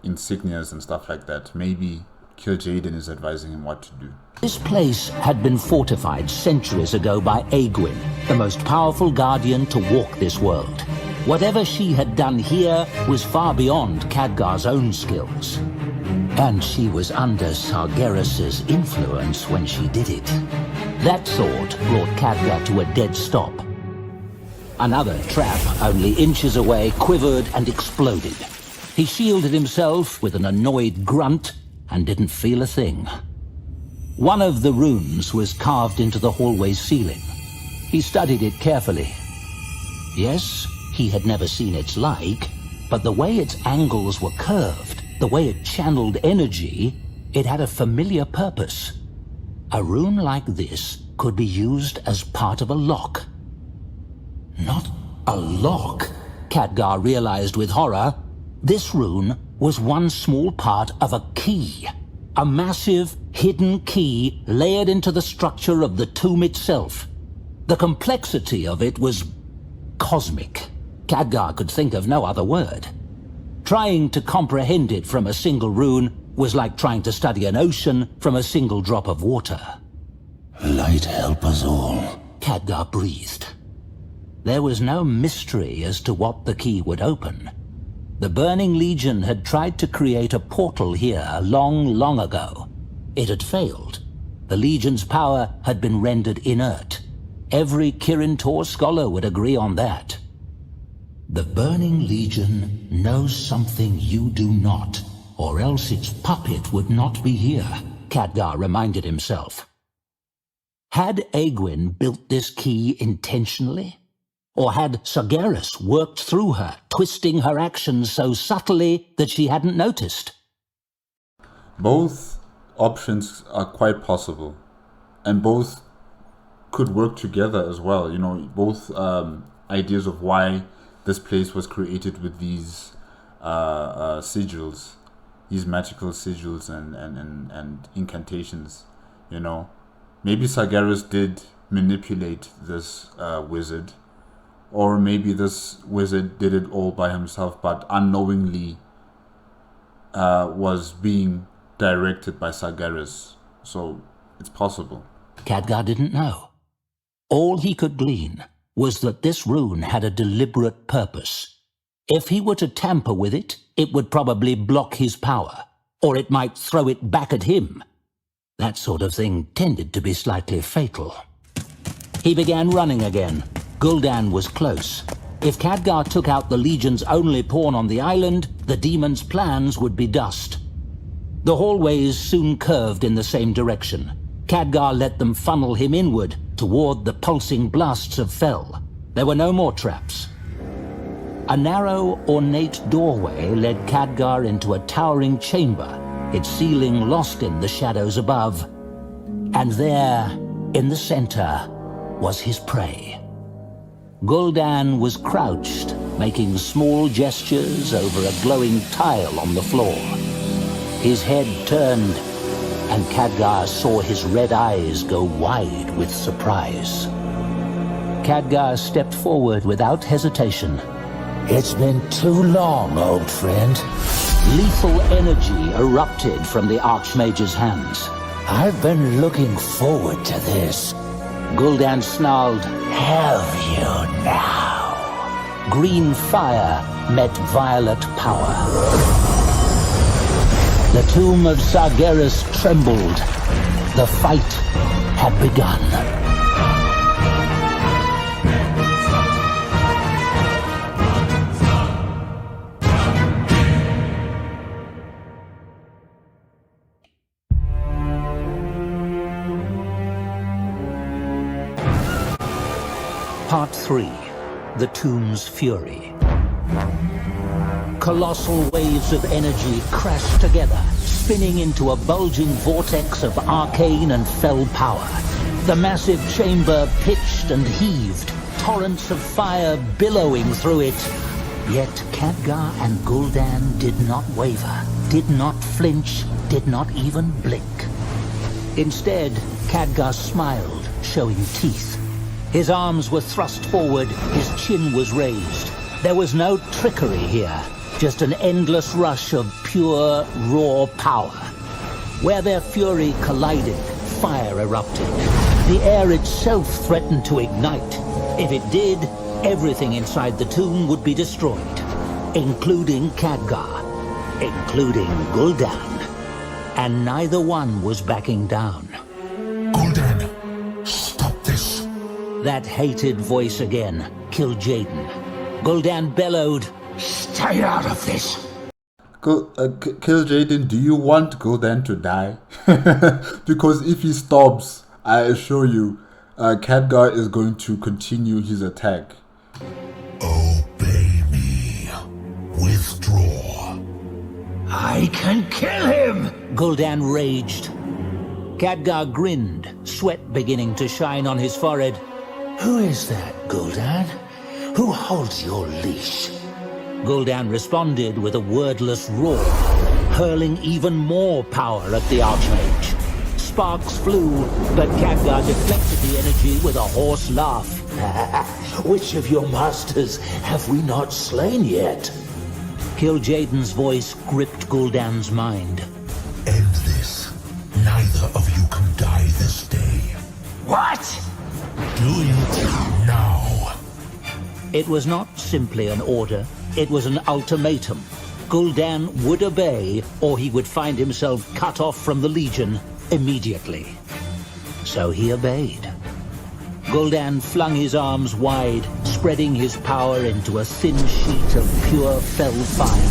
insignias and stuff like that. Maybe KillJaeden is advising him what to do. This place had been fortified centuries ago by Aegwyn, the most powerful guardian to walk this world. Whatever she had done here was far beyond Khadgar's own skills. And she was under Sargeras' influence when she did it. That thought brought Khadgar to a dead stop. Another trap, only inches away, quivered and exploded. He shielded himself with an annoyed grunt and didn't feel a thing. One of the runes was carved into the hallway's ceiling. He studied it carefully. Yes, he had never seen its like, but the way its angles were curved, the way it channeled energy, it had a familiar purpose. A rune like this could be used as part of a lock. Not a lock, Khadgar realized with horror. This rune was one small part of a key. A massive, hidden key layered into the structure of the tomb itself. The complexity of it was cosmic. Khadgar could think of no other word. Trying to comprehend it from a single rune was like trying to study an ocean from a single drop of water. Light help us all, Khadgar breathed. There was no mystery as to what the key would open. The Burning Legion had tried to create a portal here long, long ago. It had failed. The Legion's power had been rendered inert. Every Kirin Tor scholar would agree on that. The Burning Legion knows something you do not, or else its puppet would not be here, Khadgar reminded himself. Had Aegwyn built this key intentionally? Or had Sargeras worked through her, twisting her actions so subtly that she hadn't noticed? Both options are quite possible, and both could work together as well. Both ideas of why this place was created with these sigils, these magical sigils and incantations. Maybe Sargeras did manipulate this wizard. Or maybe this wizard did it all by himself, but unknowingly was being directed by Sargeras. So it's possible. Khadgar didn't know. All he could glean was that this rune had a deliberate purpose. If he were to tamper with it, it would probably block his power, or it might throw it back at him. That sort of thing tended to be slightly fatal. He began running again. Guldan was close. If Khadgar took out the Legion's only pawn on the island, the demon's plans would be dust. The hallways soon curved in the same direction. Khadgar let them funnel him inward toward the pulsing blasts of Fel. There were no more traps. A narrow, ornate doorway led Khadgar into a towering chamber, its ceiling lost in the shadows above. And there, in the center, was his prey. Guldan was crouched, making small gestures over a glowing tile on the floor. His head turned, and Khadgar saw his red eyes go wide with surprise. Khadgar stepped forward without hesitation. It's been too long, old friend. Lethal energy erupted from the Archmage's hands. I've been looking forward to this. Guldan snarled. Have you now? Green fire met violet power. The tomb of Sargeras trembled. The fight had begun. Part 3. The Tomb's Fury. Colossal waves of energy crashed together, spinning into a bulging vortex of arcane and fell power. The massive chamber pitched and heaved, torrents of fire billowing through it. Yet Khadgar and Guldan did not waver, did not flinch, did not even blink. Instead, Khadgar smiled, showing teeth. His arms were thrust forward, his chin was raised. There was no trickery here, just an endless rush of pure, raw power. Where their fury collided, fire erupted. The air itself threatened to ignite. If it did, everything inside the tomb would be destroyed, including Khadgar, including Guldan. And neither one was backing down. Guldan, stop this. That hated voice again, KillJaeden. Guldan bellowed, "Stay out of this!" KillJaeden, do you want Guldan to die? Because if he stops, I assure you, Khadgar is going to continue his attack. Obey me. Withdraw. I can kill him! Guldan raged. Khadgar grinned, sweat beginning to shine on his forehead. Who is that, Guldan? Who holds your leash? Guldan responded with a wordless roar, hurling even more power at the Archmage. Sparks flew, but Khadgar deflected the energy with a hoarse laugh. Which of your masters have we not slain yet? KillJaeden's voice gripped Guldan's mind. End this. Neither of you can die this day. What? Do it now. It was not simply an order, it was an ultimatum. Guldan would obey, or he would find himself cut off from the Legion immediately. So he obeyed. Guldan flung his arms wide, spreading his power into a thin sheet of pure fell fire.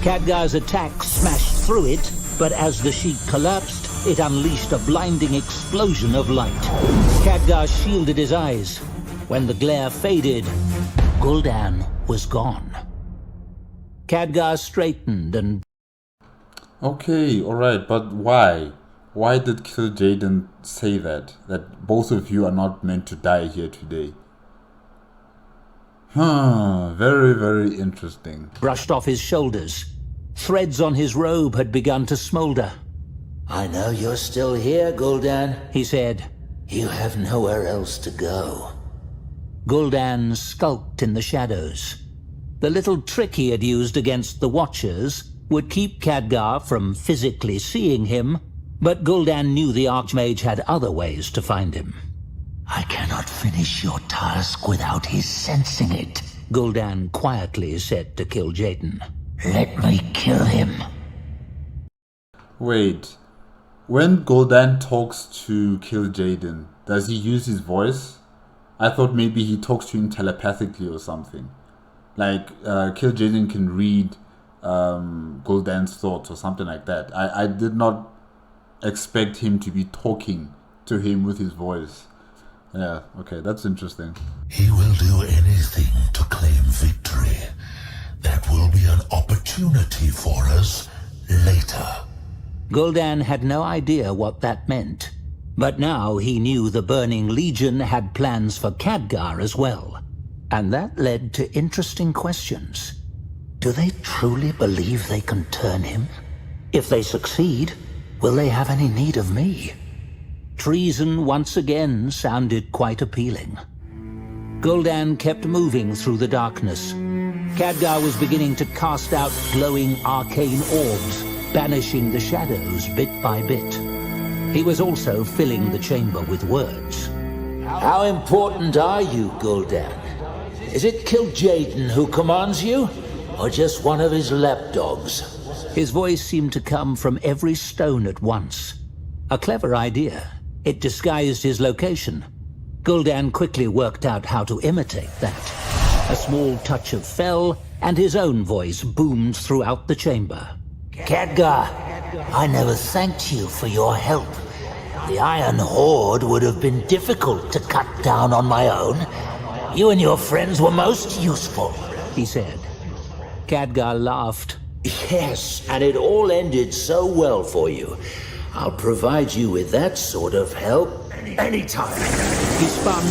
Khadgar's attack smashed through it, but as the sheet collapsed, it unleashed a blinding explosion of light. Khadgar shielded his eyes. When the glare faded, Guldan was gone. Khadgar straightened and... Okay, alright, but why? Why did KillJaeden say that? That both of you are not meant to die here today? Very, very interesting. brushed off his shoulders. Threads on his robe had begun to smolder. I know you're still here, Guldan. He said. You have nowhere else to go. Guldan skulked in the shadows. The little trick he had used against the Watchers would keep Khadgar from physically seeing him, but Guldan knew the Archmage had other ways to find him. I cannot finish your task without his sensing it, Guldan quietly said to KillJaeden. Let me kill him. Wait, when Guldan talks to KillJaeden, does he use his voice? I thought maybe he talks to him telepathically or something. Like KillJaeden can read Guldan's thoughts or something like that. I did not expect him to be talking to him with his voice. Yeah, okay, that's interesting. He will do anything to claim victory. That will be an opportunity for us later. Guldan had no idea what that meant, but now he knew the Burning Legion had plans for Khadgar as well, and that led to interesting questions. Do they truly believe they can turn him? If they succeed, will they have any need of me? Treason once again sounded quite appealing. Guldan kept moving through the darkness. Khadgar was beginning to cast out glowing arcane orbs, banishing the shadows bit by bit. He was also filling the chamber with words. How important are you, Guldan? Is it KillJaeden who commands you, or just one of his lapdogs? His voice seemed to come from every stone at once. A clever idea. It disguised his location. Guldan quickly worked out how to imitate that. A small touch of fel, and his own voice boomed throughout the chamber. Khadgar, I never thanked you for your help. The Iron Horde would have been difficult to cut down on my own. You and your friends were most useful, he said. Khadgar laughed. Yes, and it all ended so well for you. I'll provide you with that sort of help anytime. He spun,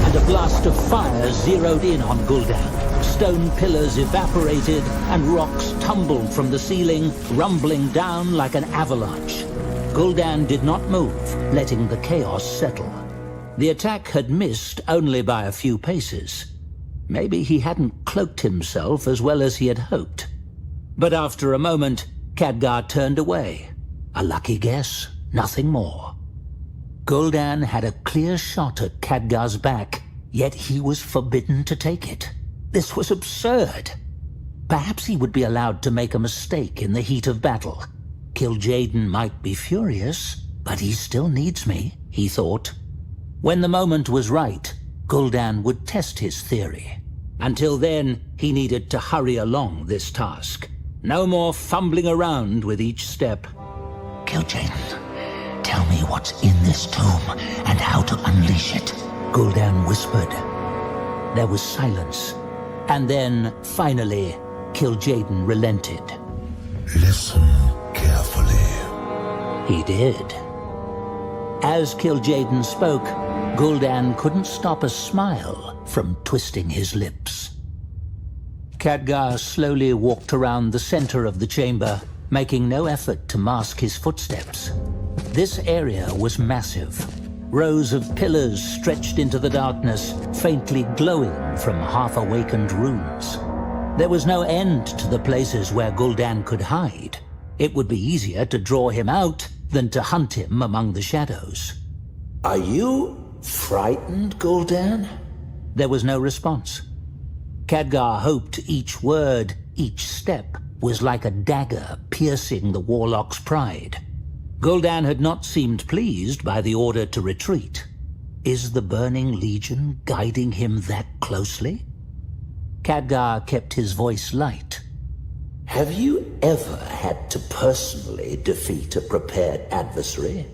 and a blast of fire zeroed in on Guldan. Stone pillars evaporated, and rocks tumbled from the ceiling, rumbling down like an avalanche. Guldan did not move, letting the chaos settle. The attack had missed only by a few paces. Maybe he hadn't cloaked himself as well as he had hoped. But after a moment, Khadgar turned away. A lucky guess, nothing more. Guldan had a clear shot at Khadgar's back, yet he was forbidden to take it. This was absurd. Perhaps he would be allowed to make a mistake in the heat of battle. KillJaeden might be furious, but he still needs me, he thought. When the moment was right, Guldan would test his theory. Until then, he needed to hurry along this task. No more fumbling around with each step. KillJaeden, tell me what's in this tomb and how to unleash it, Guldan whispered. There was silence. And then, finally, KillJaeden relented. Listen carefully. He did. As KillJaeden spoke, Guldan couldn't stop a smile from twisting his lips. Khadgar slowly walked around the center of the chamber, making no effort to mask his footsteps. This area was massive. Rows of pillars stretched into the darkness, faintly glowing from half-awakened runes. There was no end to the places where Guldan could hide. It would be easier to draw him out than to hunt him among the shadows. Are you frightened, Guldan? There was no response. Khadgar hoped each word, each step, was like a dagger piercing the warlock's pride. Guldan had not seemed pleased by the order to retreat. Is the Burning Legion guiding him that closely? Khadgar kept his voice light. Have you ever had to personally defeat a prepared adversary?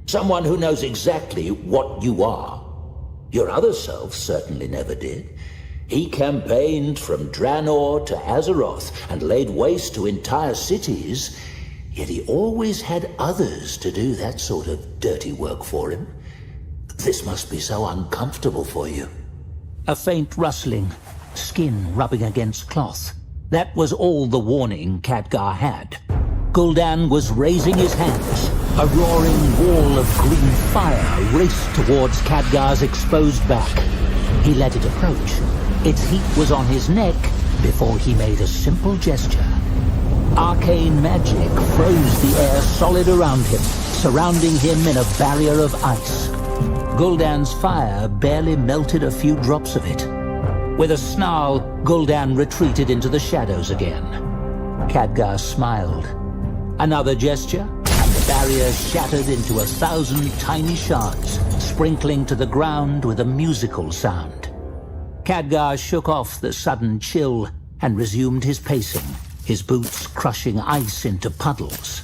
Someone who knows exactly what you are. Your other self certainly never did. He campaigned from Draenor to Azeroth and laid waste to entire cities, yet he always had others to do that sort of dirty work for him. This must be so uncomfortable for you. A faint rustling, skin rubbing against cloth. That was all the warning Khadgar had. Guldan was raising his hands. A roaring wall of green fire raced towards Khadgar's exposed back. He let it approach. Its heat was on his neck before he made a simple gesture. Arcane magic froze the air solid around him, surrounding him in a barrier of ice. Guldan's fire barely melted a few drops of it. With a snarl, Guldan retreated into the shadows again. Khadgar smiled. Another gesture, and the barrier shattered into 1,000 tiny shards, sprinkling to the ground with a musical sound. Khadgar shook off the sudden chill and resumed his pacing, his boots crushing ice into puddles.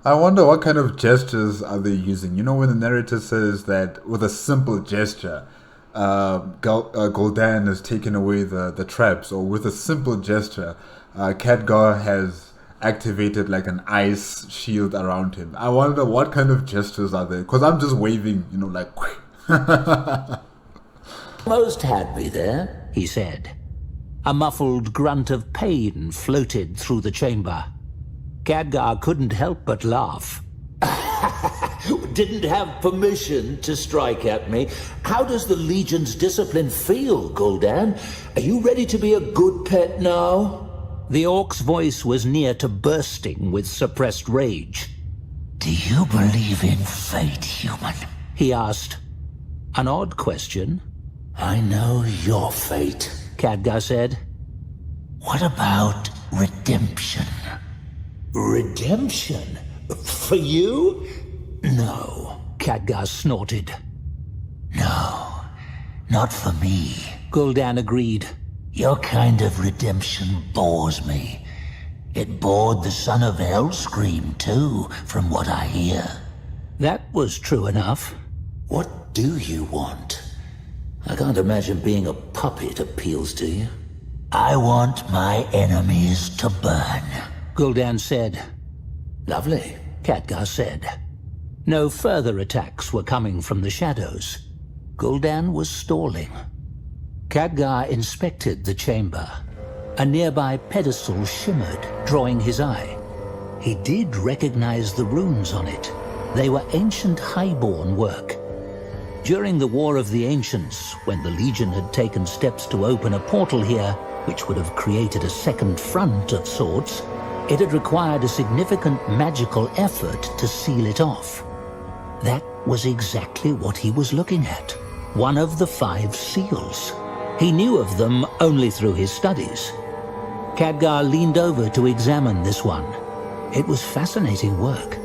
I wonder what kind of gestures are they using? You know, when the narrator says that with a simple gesture, Guldan has taken away the traps, or with a simple gesture, Khadgar has activated like an ice shield around him. I wonder what kind of gestures are there, because I'm just waving, you know, like... Almost had me there, he said. A muffled grunt of pain floated through the chamber. Khadgar couldn't help but laugh. Didn't have permission to strike at me. How does the Legion's discipline feel, Guldan? Are you ready to be a good pet now? The orc's voice was near to bursting with suppressed rage. Do you believe in fate, human? He asked. An odd question. I know your fate, Khadgar said. What about redemption? Redemption? For you? No. Khadgar snorted. No, not for me. Guldan agreed. Your kind of redemption bores me. It bored the son of Hellscream too, from what I hear. That was true enough. What do you want? I can't imagine being a puppet appeals to you. I want my enemies to burn. Guldan said. Lovely, Khadgar said. No further attacks were coming from the shadows. Guldan was stalling. Khadgar inspected the chamber. A nearby pedestal shimmered, drawing his eye. He did recognize the runes on it. They were ancient highborn work. During the War of the Ancients, when the Legion had taken steps to open a portal here, which would have created a second front of sorts, it had required a significant magical effort to seal it off. That was exactly what he was looking at. One of the 5 seals. He knew of them only through his studies. Khadgar leaned over to examine this one. It was fascinating work.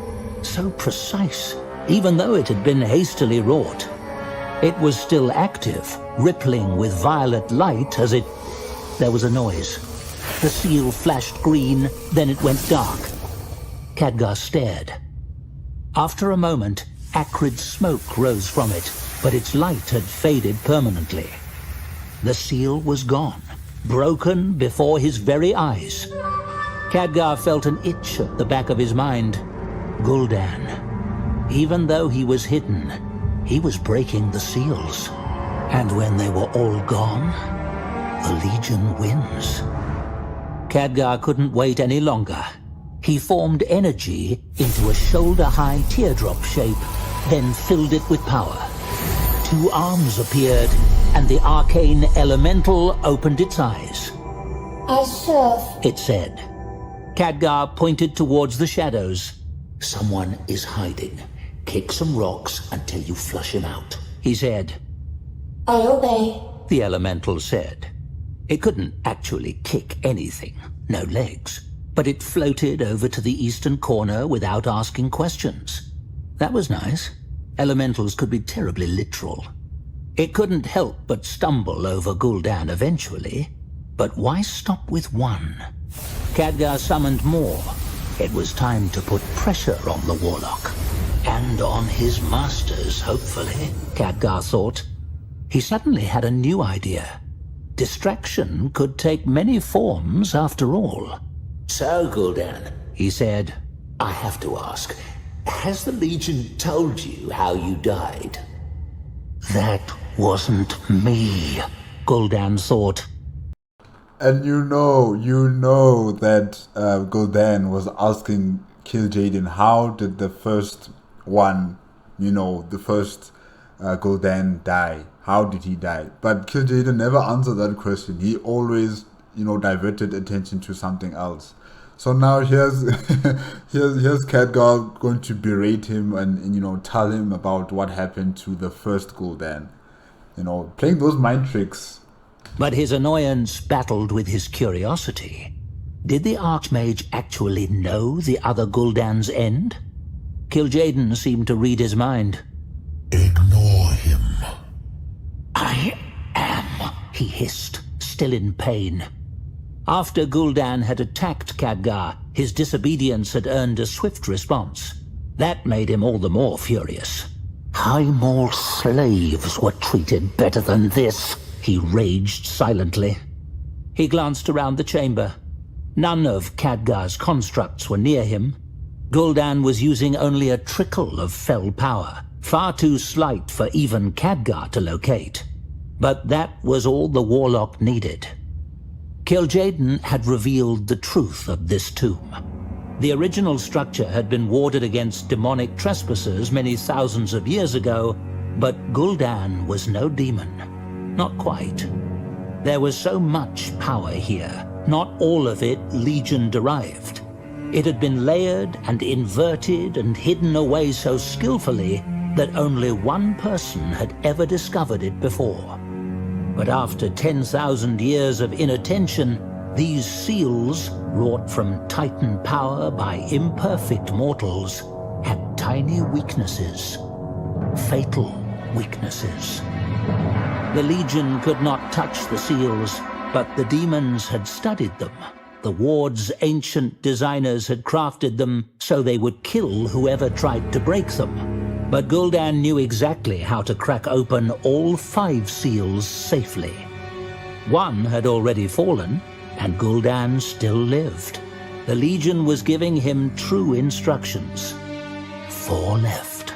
So precise, even though it had been hastily wrought. It was still active, rippling with violet light as it... There was a noise. The seal flashed green, then it went dark. Khadgar stared. After a moment, acrid smoke rose from it, but its light had faded permanently. The seal was gone, broken before his very eyes. Khadgar felt an itch at the back of his mind. Guldan. Even though he was hidden, he was breaking the seals. And when they were all gone, the Legion wins. Khadgar couldn't wait any longer. He formed energy into a shoulder-high teardrop shape, then filled it with power. 2 arms appeared, and the arcane elemental opened its eyes. I serve, It said. Khadgar pointed towards the shadows. someone is hiding. Kick some rocks until you flush him out. He said. I obey. The elemental said. It couldn't actually kick anything, no legs, but it floated over to the eastern corner without asking questions. That was nice. Elementals could be terribly literal. It couldn't help but stumble over Guldan eventually, but why stop with one? Khadgar summoned more. It was time to put pressure on the warlock. And on his masters, hopefully. Khadgar thought. He suddenly had a new idea. Distraction could take many forms after all. So, Guldan, He said. I have to ask, has the Legion told you how you died? That wasn't me, Guldan thought. And you know that Guldan was asking KillJaeden, how did the first one, the first Guldan die? How did he die? But KillJaeden never answered that question. He always, diverted attention to something else. So now here's Khadgar going to berate him and tell him about what happened to the first Guldan. Playing those mind tricks. But his annoyance battled with his curiosity. Did the Archmage actually know the other Guldan's end? KillJaeden seemed to read his mind. Ignore him. I am, he hissed, still in pain. After Guldan had attacked Khadgar, his disobedience had earned a swift response. That made him all the more furious. Highmore slaves were treated better than this, he raged silently. He glanced around the chamber. None of Khadgar's constructs were near him. Guldan was using only a trickle of fell power, far too slight for even Khadgar to locate. But that was all the warlock needed. KillJaeden had revealed the truth of this tomb. The original structure had been warded against demonic trespassers many thousands of years ago, but Guldan was no demon. Not quite. There was so much power here, not all of it Legion-derived. It had been layered and inverted and hidden away so skillfully that only one person had ever discovered it before. But after 10,000 years of inattention, these seals, wrought from Titan power by imperfect mortals, had tiny weaknesses. Fatal weaknesses. The Legion could not touch the seals, but the demons had studied them. The ward's ancient designers had crafted them so they would kill whoever tried to break them. But Guldan knew exactly how to crack open all 5 seals safely. One had already fallen, and Guldan still lived. The Legion was giving him true instructions. 4 left.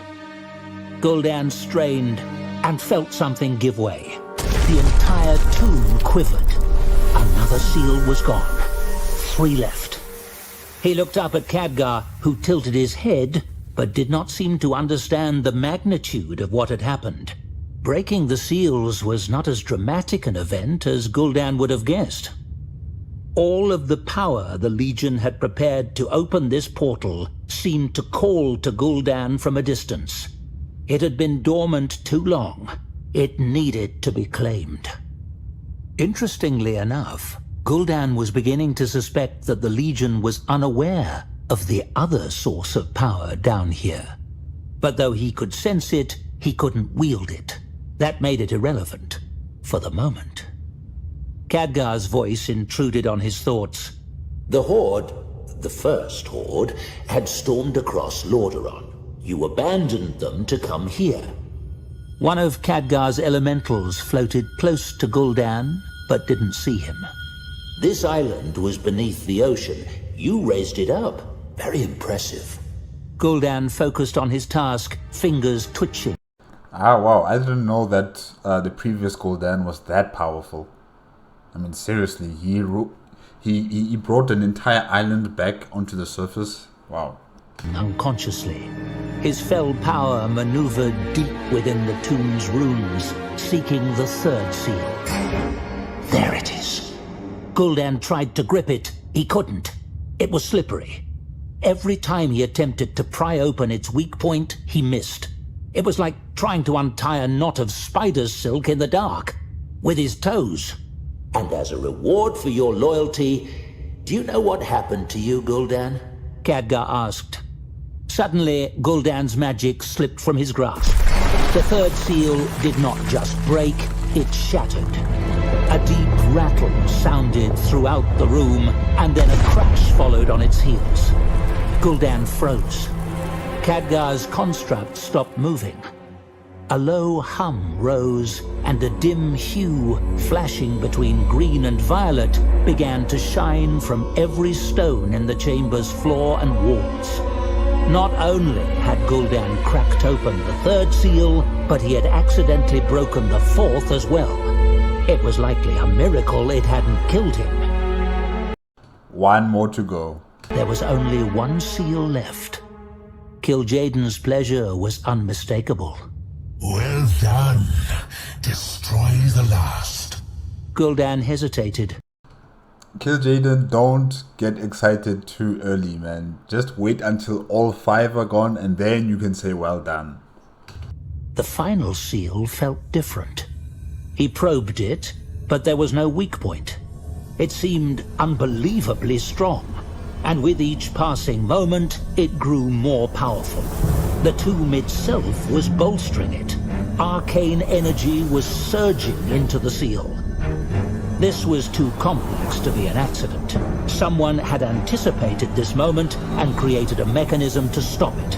Guldan strained and felt something give way. The entire tomb quivered. Another seal was gone. 3 left. He looked up at Khadgar, who tilted his head, but did not seem to understand the magnitude of what had happened. Breaking the seals was not as dramatic an event as Guldan would have guessed. All of the power the Legion had prepared to open this portal seemed to call to Guldan from a distance. It had been dormant too long. It needed to be claimed. Interestingly enough, Guldan was beginning to suspect that the Legion was unaware of the other source of power down here. But though he could sense it, he couldn't wield it. That made it irrelevant, for the moment. Khadgar's voice intruded on his thoughts. The Horde, the first Horde, had stormed across Lordaeron. You abandoned them to come here. One of Khadgar's elementals floated close to Guldan, but didn't see him. This island was beneath the ocean. You raised it up. Very impressive. Guldan focused on his task, fingers twitching. Ah, wow, I didn't know that the previous Guldan was that powerful. I mean, seriously, he brought an entire island back onto the surface. Wow. Unconsciously, his fell power maneuvered deep within the tomb's runes, seeking the 3rd seal. There it is. Guldan tried to grip it. He couldn't. It was slippery. Every time he attempted to pry open its weak point, he missed. It was like trying to untie a knot of spider's silk in the dark, with his toes. And as a reward for your loyalty, do you know what happened to you, Guldan? Khadgar asked. Suddenly, Guldan's magic slipped from his grasp. The 3rd seal did not just break, it shattered. A deep rattle sounded throughout the room, and then a crash followed on its heels. Guldan froze. Khadgar's construct stopped moving. A low hum rose, and a dim hue, flashing between green and violet, began to shine from every stone in the chamber's floor and walls. Not only had Guldan cracked open the 3rd seal, but he had accidentally broken the 4th as well. It was likely a miracle it hadn't killed him. 1 more to go. There was only 1 seal left. KillJaeden's pleasure was unmistakable. Well done. Destroy the last. Guldan hesitated. KillJaeden, don't get excited too early, man. Just wait until all 5 are gone and then you can say well done. The final seal felt different. He probed it, but there was no weak point. It seemed unbelievably strong, and with each passing moment, it grew more powerful. The tomb itself was bolstering it. Arcane energy was surging into the seal. This was too complex to be an accident. Someone had anticipated this moment and created a mechanism to stop it.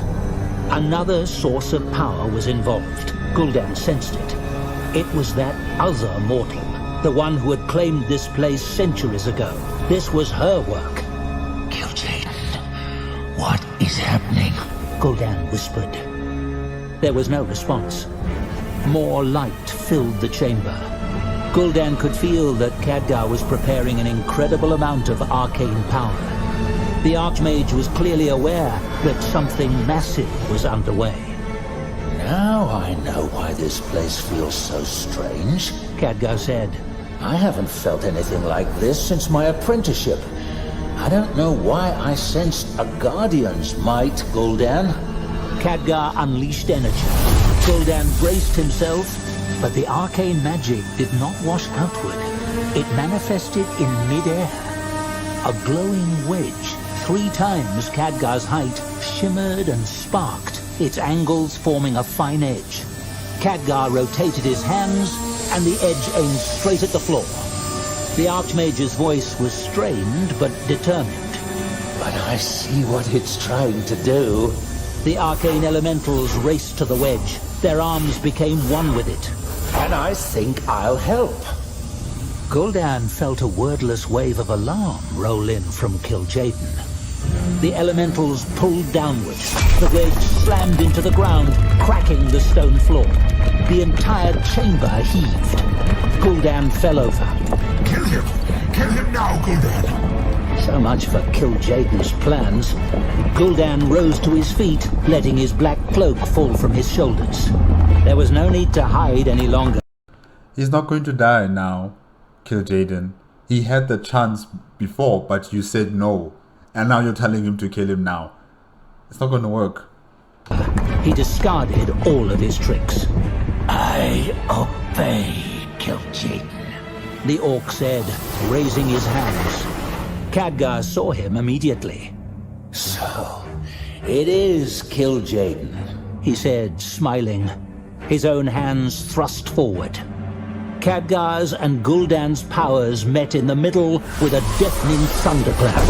Another source of power was involved. Guldan sensed it. It was that other mortal, the one who had claimed this place centuries ago. This was her work. KillJaeden, what is happening? Guldan whispered. There was no response. More light filled the chamber. Guldan could feel that Khadgar was preparing an incredible amount of arcane power. The Archmage was clearly aware that something massive was underway. Now I know why this place feels so strange, Khadgar said. I haven't felt anything like this since my apprenticeship. I don't know why I sensed a Guardian's might, Guldan. Khadgar unleashed energy. Guldan braced himself, but the arcane magic did not wash outward. It manifested in mid-air. A glowing wedge, 3 times Khadgar's height, shimmered and sparked, its angles forming a fine edge. Khadgar rotated his hands, and the edge aimed straight at the floor. The Archmage's voice was strained but determined. But I see what it's trying to do. The arcane elementals raced to the wedge. Their arms became one with it. And I think I'll help. Guldan felt a wordless wave of alarm roll in from KillJaeden. The elementals pulled downwards. The wedge slammed into the ground, cracking the stone floor. The entire chamber heaved. Guldan fell over. Kill him! Kill him now, Guldan! So much for KillJaeden's plans. Guldan rose to his feet, letting his black cloak fall from his shoulders. There was no need to hide any longer. He's not going to die now, KillJaeden. He had the chance before, but you said no. And now you're telling him to kill him now. It's not going to work. He discarded all of his tricks. I obey, KillJaeden, the orc said, raising his hands. Khadgar saw him immediately. So, it is KillJaeden, he said, smiling. His own hands thrust forward. Khadgar's and Guldan's powers met in the middle with a deafening thunderclap.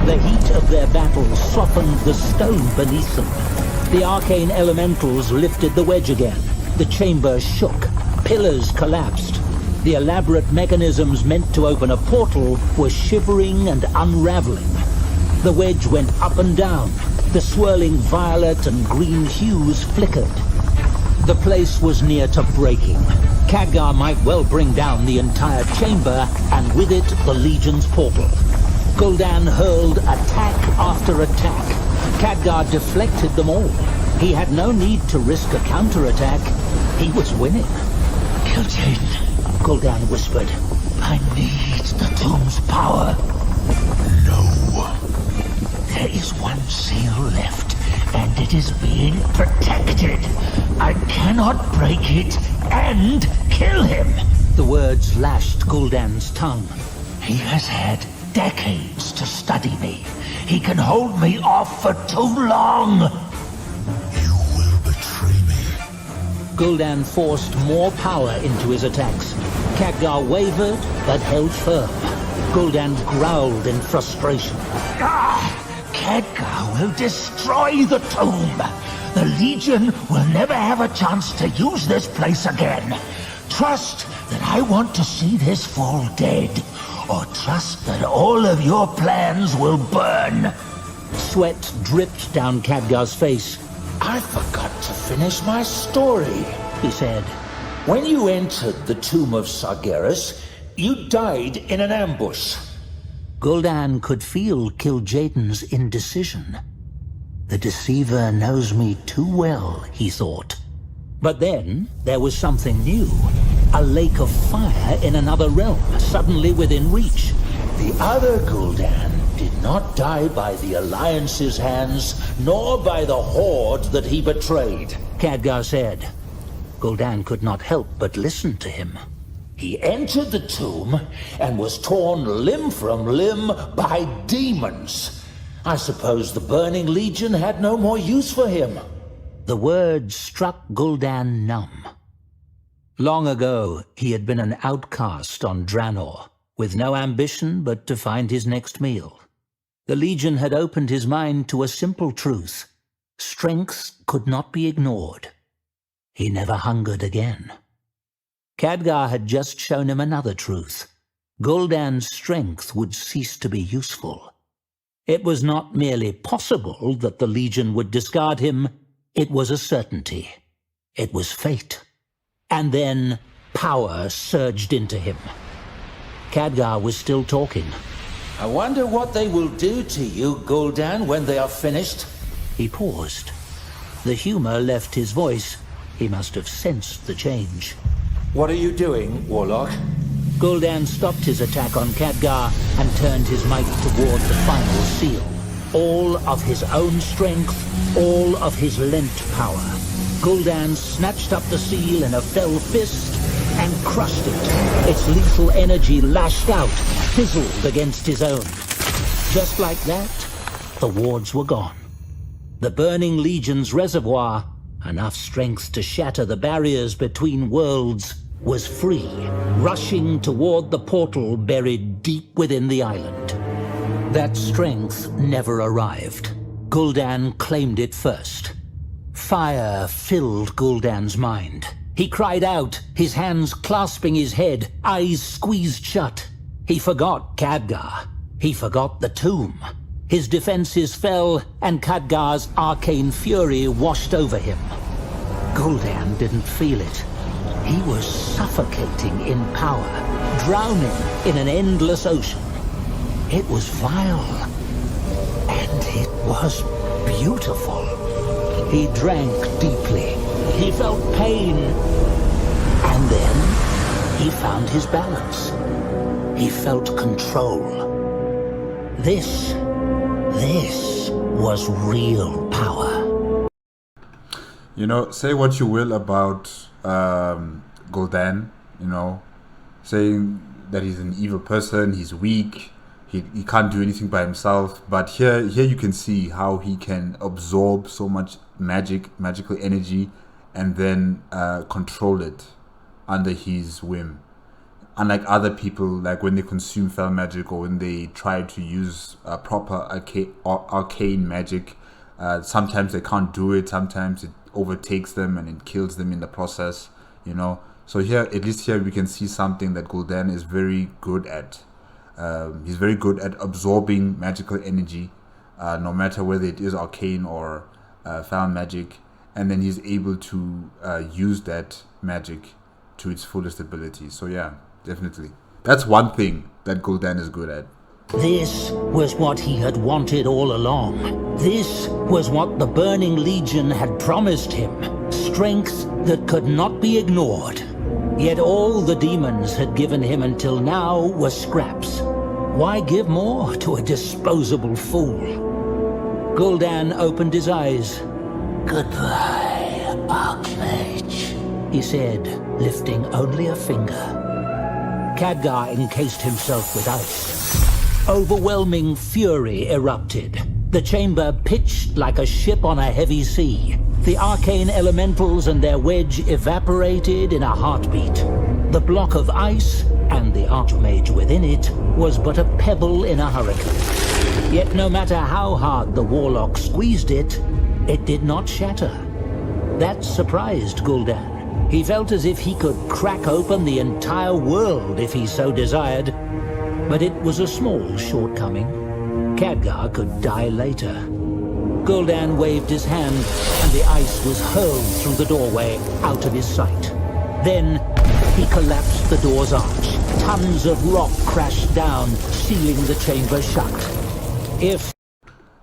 The heat of their battle softened the stone beneath them. The arcane elementals lifted the wedge again. The chamber shook. Pillars collapsed. The elaborate mechanisms meant to open a portal were shivering and unraveling. The wedge went up and down. The swirling violet and green hues flickered. The place was near to breaking. Khadgar might well bring down the entire chamber, and with it the Legion's portal. Guldan hurled attack after attack. Khadgar deflected them all. He had no need to risk a counterattack. He was winning. KillJaeden, Guldan whispered. I need the tomb's power. No. There is one seal left, and it is being protected. I cannot break it and kill him. The words lashed Guldan's tongue. He has had decades to study me. He can hold me off for too long. You will betray me. Guldan forced more power into his attacks. Khadgar wavered, but held firm. Guldan growled in frustration. Khadgar will destroy the tomb. The Legion will never have a chance to use this place again. Trust that I want to see this fall dead, or trust that all of your plans will burn. Sweat dripped down Khadgar's face. I forgot to finish my story, he said. When you entered the tomb of Sargeras, you died in an ambush. Guldan could feel KillJaeden's indecision. The deceiver knows me too well, he thought. But then there was something new. A lake of fire in another realm, suddenly within reach. The other Guldan did not die by the Alliance's hands, nor by the Horde that he betrayed, Khadgar said. Guldan could not help but listen to him. He entered the tomb and was torn limb from limb by demons. I suppose the Burning Legion had no more use for him. The words struck Guldan numb. Long ago, he had been an outcast on Draenor, with no ambition but to find his next meal. The Legion had opened his mind to a simple truth. Strength could not be ignored. He never hungered again. Khadgar had just shown him another truth. Guldan's strength would cease to be useful. It was not merely possible that the Legion would discard him, it was a certainty. It was fate. And then power surged into him. Khadgar was still talking. I wonder what they will do to you, Guldan, when they are finished. He paused. The humor left his voice. He must have sensed the change. What are you doing, Warlock? Guldan stopped his attack on Khadgar and turned his might toward the final seal. All of his own strength, all of his lent power. Guldan snatched up the seal in a fell fist and crushed it. Its lethal energy lashed out, fizzled against his own. Just like that, the wards were gone. The Burning Legion's reservoir, enough strength to shatter the barriers between worlds, was free, rushing toward the portal buried deep within the island. That strength never arrived. Guldan claimed it first. Fire filled Guldan's mind. He cried out, his hands clasping his head, eyes squeezed shut. He forgot Khadgar. He forgot the tomb. His defenses fell, and Khadgar's arcane fury washed over him. Guldan didn't feel it. He was suffocating in power, drowning in an endless ocean. It was vile, and it was beautiful. He drank deeply. He felt pain. And then he found his balance. He felt control. This was real power. You know, say what you will about Guldan, you know, saying that he's an evil person, he's weak, he can't do anything by himself. But here you can see how he can absorb so much magical energy and then control it under his whim. Unlike other people, like when they consume fell magic or when they try to use proper arcane magic, sometimes they can't do it, sometimes it overtakes them and it kills them in the process, you know. So here, at least here, we can see something that Guldan is very good at. He's very good at absorbing magical energy, no matter whether it is arcane or foul magic, and then he's able to use that magic to its fullest ability. So yeah, definitely. That's one thing that Guldan is good at. This was what he had wanted all along. This was what the Burning Legion had promised him. Strength that could not be ignored. Yet all the demons had given him until now were scraps. Why give more to a disposable fool? Guldan opened his eyes. Goodbye, Archmage, He said, lifting only a finger. Khadgar encased himself with ice. Overwhelming fury erupted. The chamber pitched like a ship on a heavy sea. The arcane elementals and their wedge evaporated in a heartbeat. The block of ice, and the Archmage within it, was but a pebble in a hurricane. Yet no matter how hard the Warlock squeezed it, it did not shatter. That surprised Guldan. He felt as if he could crack open the entire world if he so desired. But it was a small shortcoming. Khadgar could die later. Guldan waved his hand, and the ice was hurled through the doorway, out of his sight. Then he collapsed the door's arch. Tons of rock crashed down, sealing the chamber shut.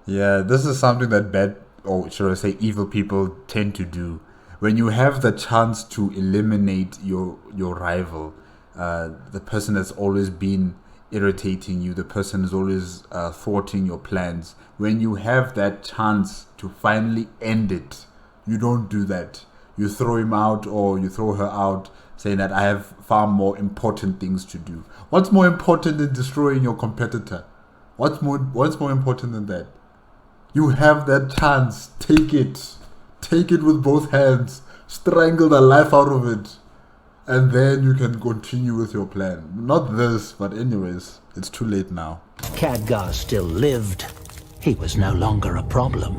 Yeah, this is something that bad, or should I say evil people tend to do. When you have the chance to eliminate your rival, the person that's always been irritating you, the person is always thwarting your plans, when you have that chance to finally end it, you don't do that. You throw him out or you throw her out, saying that I have far more important things to do. What's more important than destroying your competitor? What's more important than that? You have that chance. Take it. Take it with both hands. Strangle the life out of it. And then you can continue with your plan. Not this, but anyways, it's too late now. Khadgar still lived. He was no longer a problem.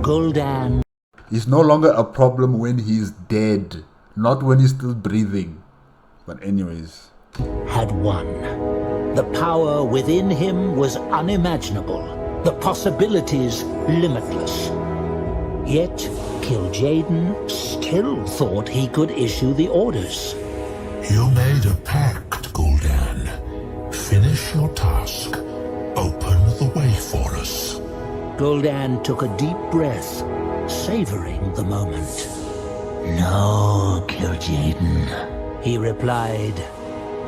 Guldan... He's no longer a problem when he's dead, not when he's still breathing. But anyways... had won. The power within him was unimaginable. The possibilities limitless. Yet, KillJaeden still thought he could issue the orders. You made a pact, Guldan. finish your task, open the way for us. Guldan took a deep breath, savoring the moment. No, KillJaeden, He replied,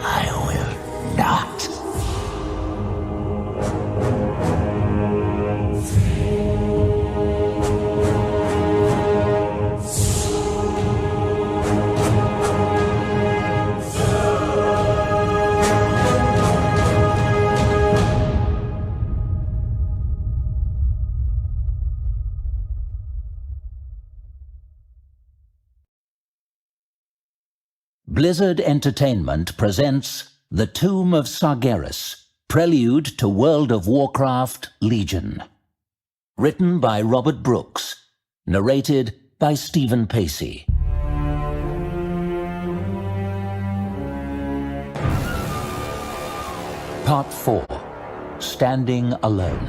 I will not. Blizzard Entertainment presents The Tomb of Sargeras, Prelude to World of Warcraft Legion. Written by Robert Brooks. Narrated by Stephen Pacey. Part 4. Standing Alone.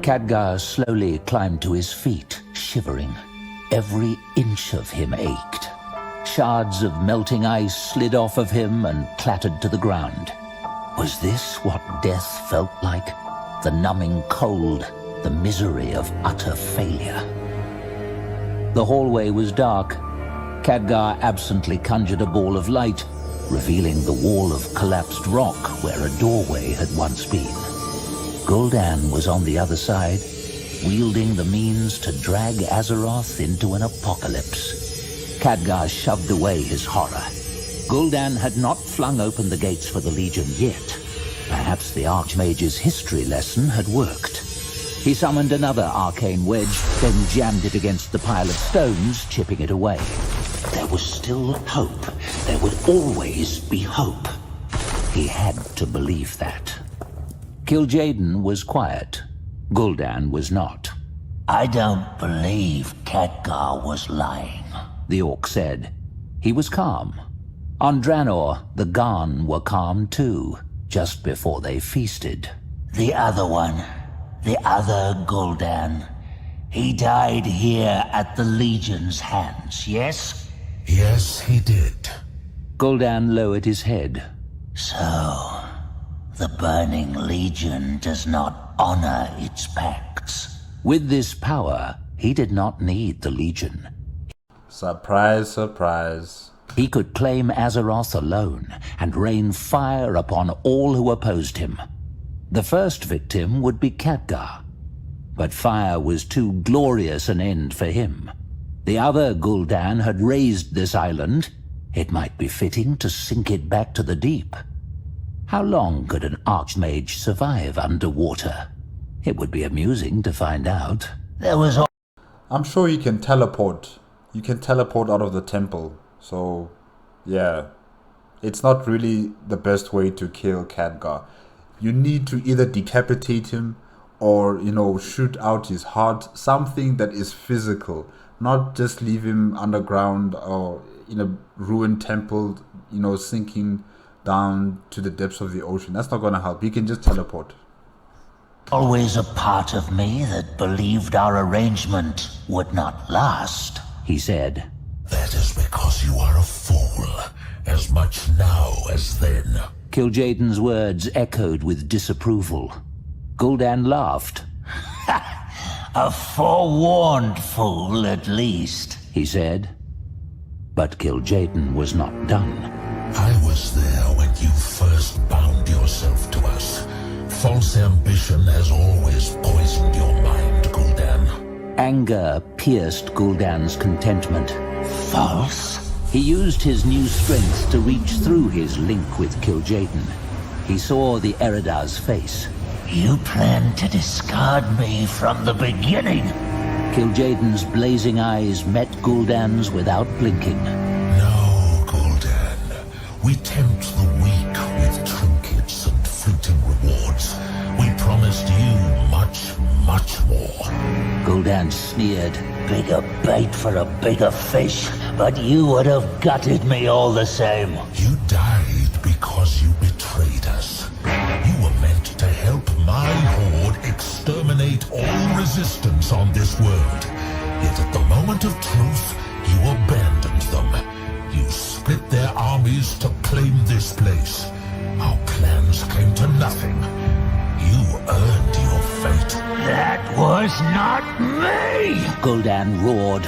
Khadgar slowly climbed to his feet, shivering. Every inch of him ached. Shards of melting ice slid off of him and clattered to the ground. Was this what death felt like? The numbing cold, the misery of utter failure. The hallway was dark. Khadgar absently conjured a ball of light, revealing the wall of collapsed rock where a doorway had once been. Guldan was on the other side, wielding the means to drag Azeroth into an apocalypse. Khadgar shoved away his horror. Guldan had not flung open the gates for the Legion yet. Perhaps the Archmage's history lesson had worked. He summoned another arcane wedge, then jammed it against the pile of stones, chipping it away. There was still hope. There would always be hope. He had to believe that. KillJaeden was quiet. Guldan was not. I don't believe Khadgar was lying, The Orc said. He was calm. On Draenor, the Garn were calm too, just before they feasted. The other one, the other Guldan, he died here at the Legion's hands, yes? Yes, he did. Guldan lowered his head. So, the Burning Legion does not honor its pacts. With this power, he did not need the Legion. Surprise, surprise. He could claim Azeroth alone and rain fire upon all who opposed him. The first victim would be Khadgar. But fire was too glorious an end for him. The other Guldan had raised this island. It might be fitting to sink it back to the deep. How long could an Archmage survive underwater? It would be amusing to find out. There was I'm sure you can teleport. You can teleport out of the temple. So, yeah. It's not really the best way to kill Khadgar. You need to either decapitate him or, shoot out his heart. Something that is physical. Not just leave him underground or in a ruined temple, sinking down to the depths of the ocean. That's not going to help. You can just teleport. always a part of me that believed our arrangement would not last, he said. That is because you are a fool, as much now as then. KillJaeden's words echoed with disapproval. Guldan laughed. A forewarned fool, at least, he said. But KillJaeden was not done. I was there when you first bound yourself to us. False ambition has always poisoned your mind, Guldan. Anger pierced Guldan's contentment. false. He used his new strength to reach through his link with KillJaeden. He saw the Eridar's face. You planned to discard me from the beginning. KillJaeden's blazing eyes met Guldan's without blinking. No, Guldan. We tempt the weak with trinkets and fleeting rewards. We promised you much, much more. Guldan sneered. Bigger bait for a bigger fish, but you would have gutted me all the same. You died because you betrayed us. You were meant to help my horde exterminate all resistance on this world. Yet at the moment of truth, you abandoned them. You split their armies to claim this place. Our plan efforts came to nothing. You earned your fate. That was not me! Guldan roared.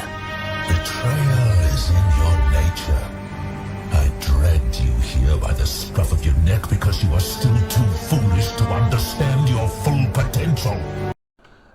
Betrayal is in your nature. I dragged you here by the scruff of your neck because you are still too foolish to understand your full potential.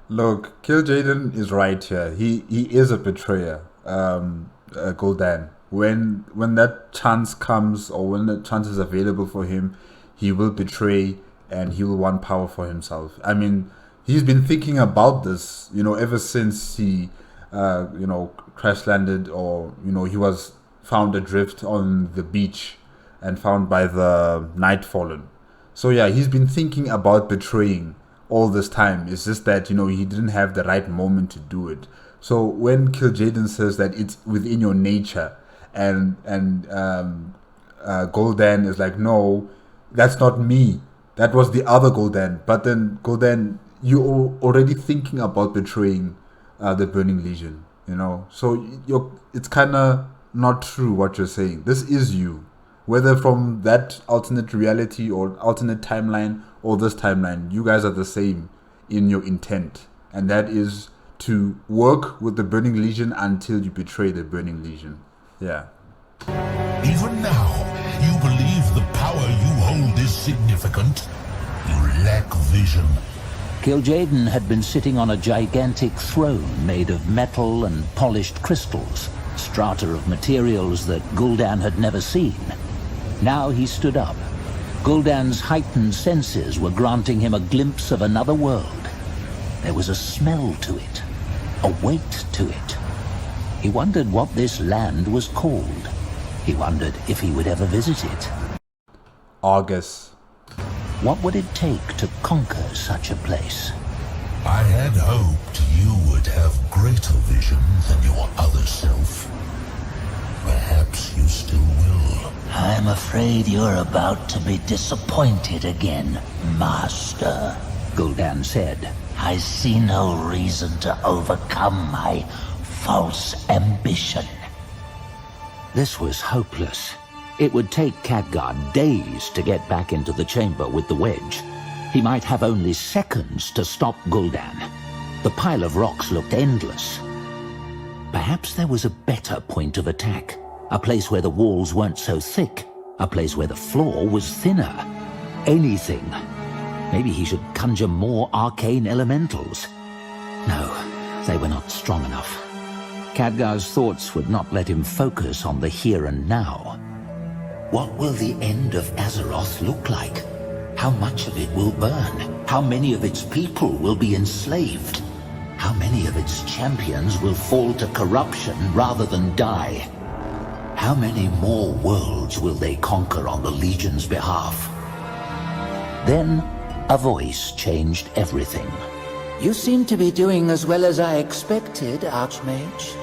Look, KillJaeden is right here. He is a betrayer, Guldan. When that chance comes, or when the chance is available for him, he will betray and he will want power for himself. I mean, he's been thinking about this, ever since he, crash landed, or, he was found adrift on the beach and found by the Nightfallen. So yeah, he's been thinking about betraying all this time. It's just that, he didn't have the right moment to do it. So when KillJaeden says that it's within your nature, and Guldan is like, no, that's not me. That was the other Guldan. But then Guldan, you're already thinking about betraying the Burning Legion, So it's kind of not true what you're saying. This is you. Whether from that alternate reality or alternate timeline or this timeline, you guys are the same in your intent. And that is to work with the Burning Legion until you betray the Burning Legion. Yeah. Even now, you believe the power you hold is significant. You lack vision. KillJaeden had been sitting on a gigantic throne made of metal and polished crystals, strata of materials that Guldan had never seen. Now he stood up. Guldan's heightened senses were granting him a glimpse of another world. There was a smell to it, a weight to it. He wondered what this land was called. He wondered if he would ever visit it. Argus. What would it take to conquer such a place? I had hoped you would have greater vision than your other self. Perhaps you still will. I'm afraid you're about to be disappointed again, Master, Guldan said. I see no reason to overcome my false ambition. This was hopeless. It would take Khadgar days to get back into the chamber with the wedge. He might have only seconds to stop Guldan. The pile of rocks looked endless. Perhaps there was a better point of attack. A place where the walls weren't so thick. A place where the floor was thinner. Anything. Maybe he should conjure more arcane elementals. No, they were not strong enough. Khadgar's thoughts would not let him focus on the here and now. What will the end of Azeroth look like? How much of it will burn? How many of its people will be enslaved? How many of its champions will fall to corruption rather than die? How many more worlds will they conquer on the Legion's behalf? Then, a voice changed everything. You seem to be doing as well as I expected, Archmage.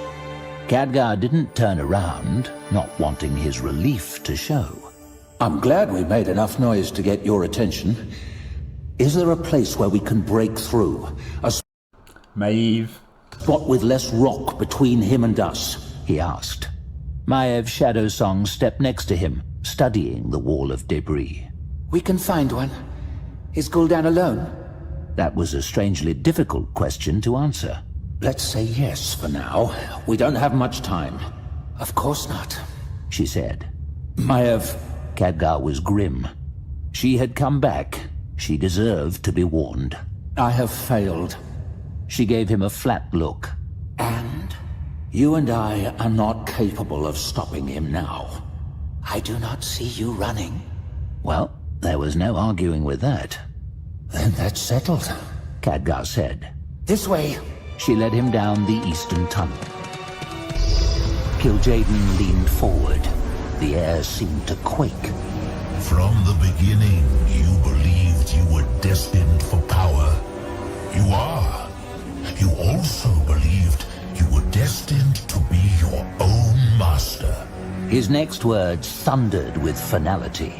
Khadgar didn't turn around, not wanting his relief to show. I'm glad we made enough noise to get your attention. Is there a place where we can break through? A Maeve. spot with less rock between him and us? He asked. Maiev Shadowsong stepped next to him, studying the wall of debris. We can find one. Is Guldan alone? That was a strangely difficult question to answer. Let's say yes for now. We don't have much time. Of course not, she said. Maiev. Khadgar was grim. She had come back. She deserved to be warned. I have failed. She gave him a flat look. And You and I are not capable of stopping him now. I do not see you running. Well, there was no arguing with that. Then that's settled, Khadgar said. This way. She led him down the eastern tunnel. KillJaeden leaned forward. The air seemed to quake. From the beginning, you believed you were destined for power. You are. You also believed you were destined to be your own master. His next words thundered with finality.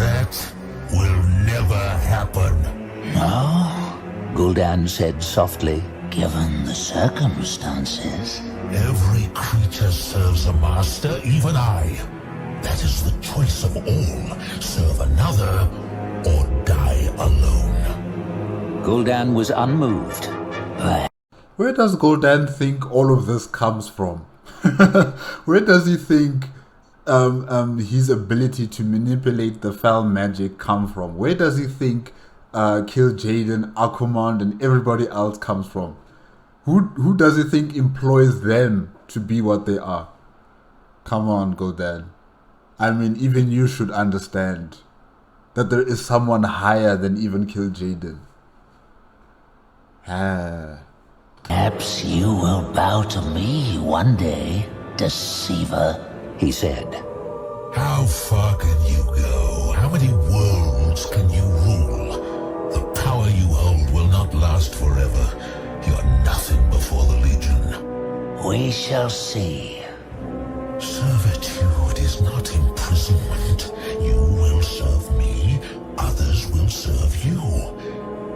That will never happen. No, Guldan said softly. given the circumstances. Every creature serves a master, even I. That is the choice of all. Serve another or alone. Guldan was unmoved. Where does Guldan think all of this comes from? Where does he think his ability to manipulate the foul magic come from? Where does he think KillJaeden, Aquamond, and everybody else comes from? Who does he think employs them to be what they are? Come on, Guldan. I mean, even you should understand that there is someone higher than even KillJaeden. Perhaps you will bow to me one day, deceiver, he said. How far can you go? How many worlds can you rule? The power you hold will not last forever. You are nothing before the Legion. We shall see. Servitude is not imprisonment. You will serve me, others will serve you.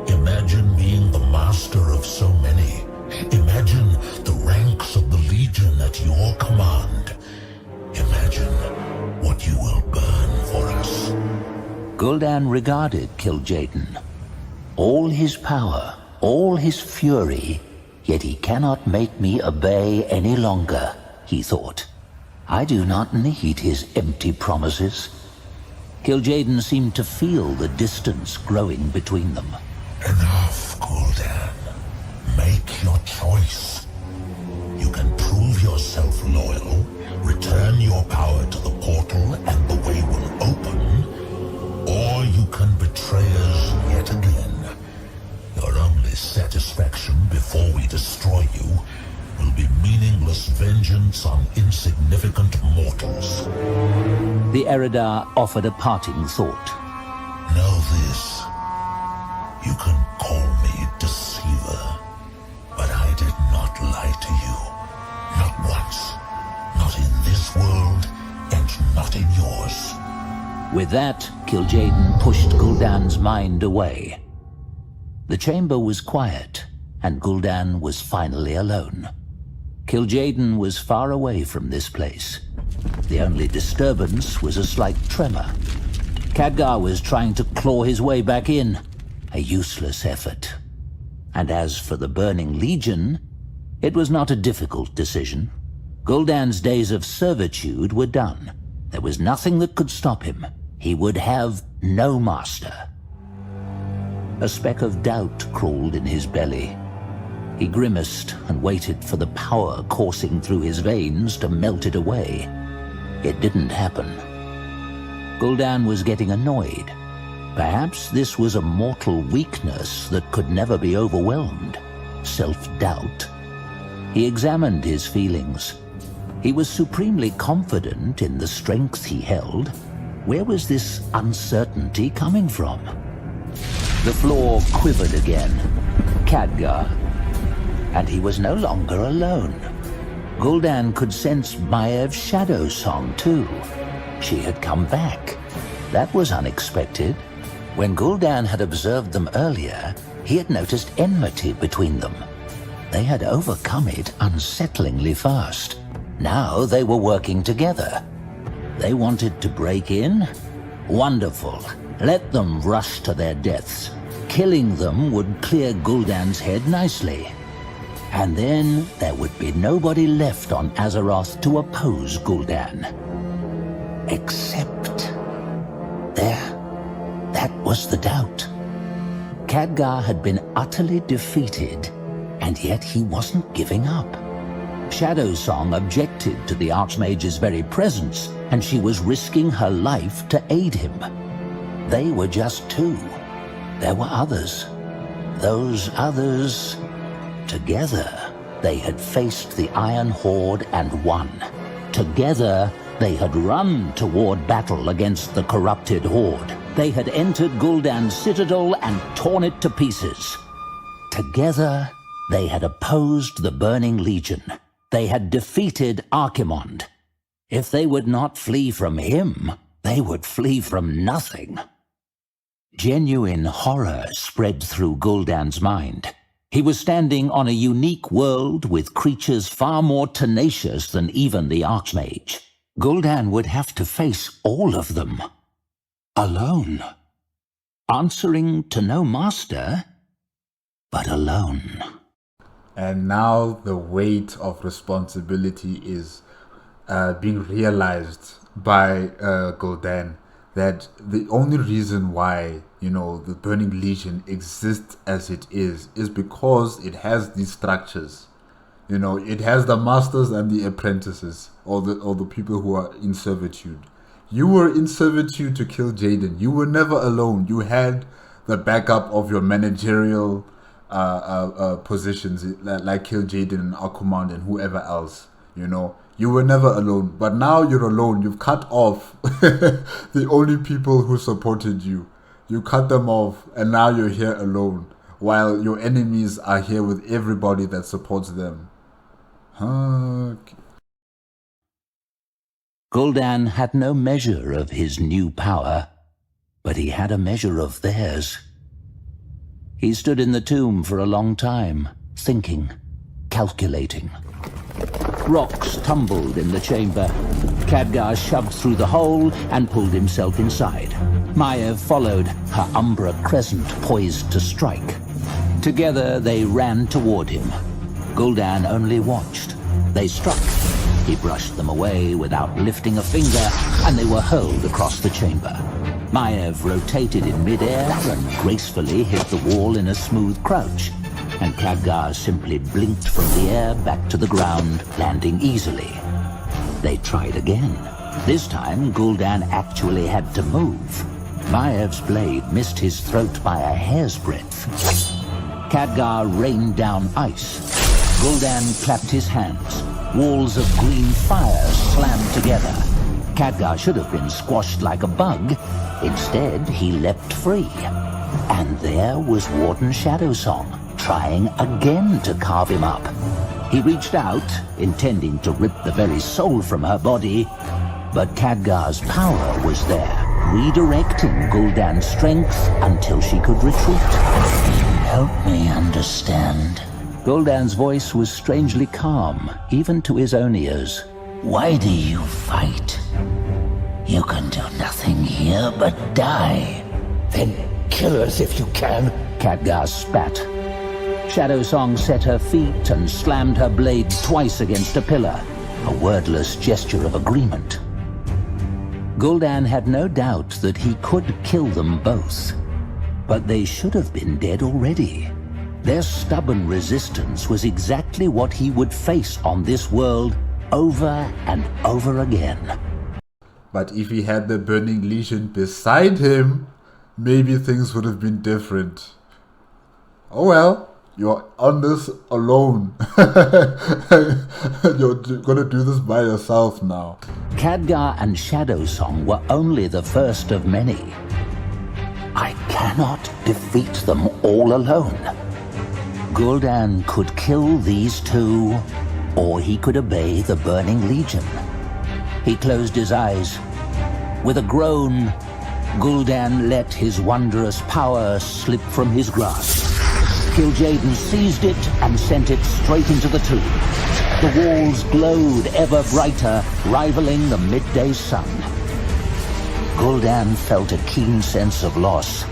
Imagine being the master of so many. Imagine the ranks of the Legion at your command. Imagine what you will burn for us. Guldan regarded KillJaeden. All his power, all his fury, yet he cannot make me obey any longer, he thought. I do not need his empty promises. KillJaeden seemed to feel the distance growing between them. Enough, Guldan. Make your choice. You can prove yourself loyal, return your power to the portal and the way will open, or you can betray us yet again. Your only satisfaction before we destroy you will be meaningless vengeance on insignificant mortals. The Eridar offered a parting thought. Know this. You can call me deceiver, but I did not lie to you. Not once. Not in this world, and not in yours. With that, KillJaeden pushed Guldan's mind away. The chamber was quiet, and Guldan was finally alone. KillJaeden was far away from this place. The only disturbance was a slight tremor. Khadgar was trying to claw his way back in, a useless effort. And as for the Burning Legion, it was not a difficult decision. Guldan's days of servitude were done. There was nothing that could stop him. He would have no master. A speck of doubt crawled in his belly. He grimaced and waited for the power coursing through his veins to melt it away. It didn't happen. Guldan was getting annoyed. Perhaps this was a mortal weakness that could never be overwhelmed. Self-doubt. He examined his feelings. He was supremely confident in the strength he held. Where was this uncertainty coming from? The floor quivered again. Khadgar. And he was no longer alone. Guldan could sense Maev's shadow song too. She had come back. That was unexpected. When Guldan had observed them earlier, he had noticed enmity between them. They had overcome it unsettlingly fast. Now they were working together. They wanted to break in? Wonderful. Let them rush to their deaths. Killing them would clear Guldan's head nicely. And then there would be nobody left on Azeroth to oppose Guldan. Except... that was the doubt. Khadgar had been utterly defeated, and yet he wasn't giving up. Shadowsong objected to the Archmage's very presence, and she was risking her life to aid him. They were just two. There were others. Those others... Together, they had faced the Iron Horde and won. Together, they had run toward battle against the corrupted Horde. They had entered Guldan's citadel and torn it to pieces. Together, they had opposed the Burning Legion. They had defeated Archimond. If they would not flee from him, they would flee from nothing. Genuine horror spread through Guldan's mind. He was standing on a unique world with creatures far more tenacious than even the Archmage. Guldan would have to face all of them. Alone. answering to no master, but alone. And now the weight of responsibility is being realized by Guldan, that the only reason why, the Burning Legion exists as it is because it has these structures. It has the masters and the apprentices, or the people who are in servitude. You were in servitude to KillJaeden. You were never alone. You had the backup of your managerial positions like KillJaeden and Akuman and whoever else. You were never alone, but now you're alone. You've cut off the only people who supported you. You cut them off, and now you're here alone, while your enemies are here with everybody that supports them. Guldan had no measure of his new power, but he had a measure of theirs. He stood in the tomb for a long time, thinking, calculating. Rocks tumbled in the chamber. Khadgar shoved through the hole and pulled himself inside. Maiev followed, her umbra crescent poised to strike. Together they ran toward him. Guldan only watched. They struck. He brushed them away without lifting a finger, and they were hurled across the chamber. Maiev rotated in midair and gracefully hit the wall in a smooth crouch, and Khadgar simply blinked from the air back to the ground, landing easily. They tried again. This time, Guldan actually had to move. Maev's blade missed his throat by a hair's breadth. Khadgar rained down ice. Guldan clapped his hands. Walls of green fire slammed together. Khadgar should have been squashed like a bug. Instead, he leapt free. And there was Warden Shadowsong, trying again to carve him up. He reached out, intending to rip the very soul from her body, but Khadgar's power was there, redirecting Guldan's strength until she could retreat. Help me understand. Guldan's voice was strangely calm, even to his own ears. Why do you fight? You can do nothing here but die. Then kill us if you can. Khadgar spat. Shadowsong set her feet and slammed her blade twice against a pillar, a wordless gesture of agreement. Guldan had no doubt that he could kill them both, but they should have been dead already. Their stubborn resistance was exactly what he would face on this world over and over again. But if he had the Burning Legion beside him, maybe things would have been different. Oh well, you're on this alone. You're gonna do this by yourself now. Khadgar and Shadowsong were only the first of many. I cannot defeat them all alone. Guldan could kill these two, or he could obey the Burning Legion. He closed his eyes. With a groan, Guldan let his wondrous power slip from his grasp. KillJaeden seized it and sent it straight into the tomb. The walls glowed ever brighter, rivaling the midday sun. Guldan felt a keen sense of loss.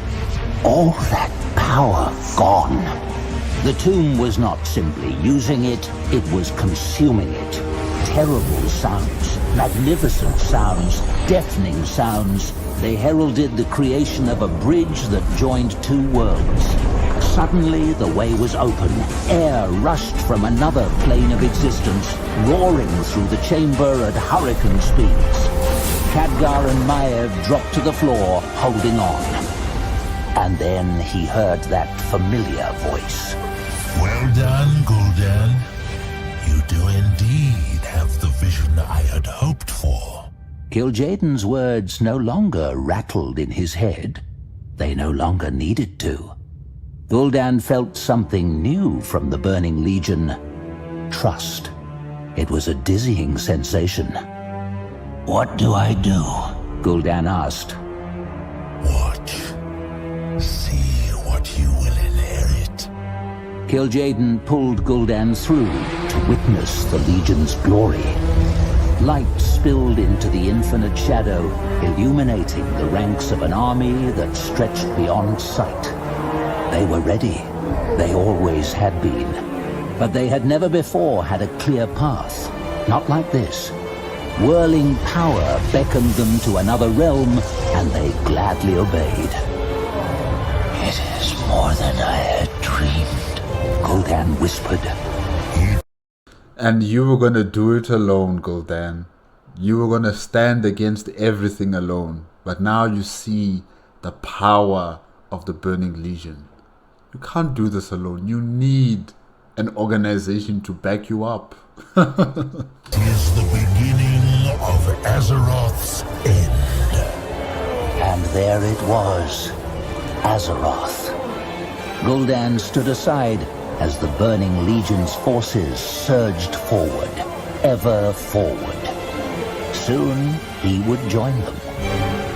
All that power gone. The tomb was not simply using it, it was consuming it. Terrible sounds, magnificent sounds, deafening sounds. They heralded the creation of a bridge that joined two worlds. Suddenly, the way was open. Air rushed from another plane of existence, roaring through the chamber at hurricane speeds. Khadgar and Maiev dropped to the floor, holding on. And then he heard that familiar voice. Well done, Guldan. You do indeed have the vision I had hoped for. KillJaeden's words no longer rattled in his head. They no longer needed to. Guldan felt something new from the Burning Legion. Trust. It was a dizzying sensation. What do I do? Guldan asked. Watch. See what you will inherit. KillJaeden pulled Guldan through to witness the Legion's glory. Light spilled into the infinite shadow, illuminating the ranks of an army that stretched beyond sight. They were ready. They always had been. But they had never before had a clear path. Not like this. Whirling power beckoned them to another realm, and they gladly obeyed. It is more than I had dreamed, Guldan whispered. And you were gonna do it alone, Guldan. You were gonna stand against everything alone. But now you see the power of the Burning Legion. You can't do this alone. You need an organization to back you up. It is the beginning of Azeroth's end. And there it was, Azeroth. Guldan stood aside as the Burning Legion's forces surged forward, ever forward. Soon he would join them,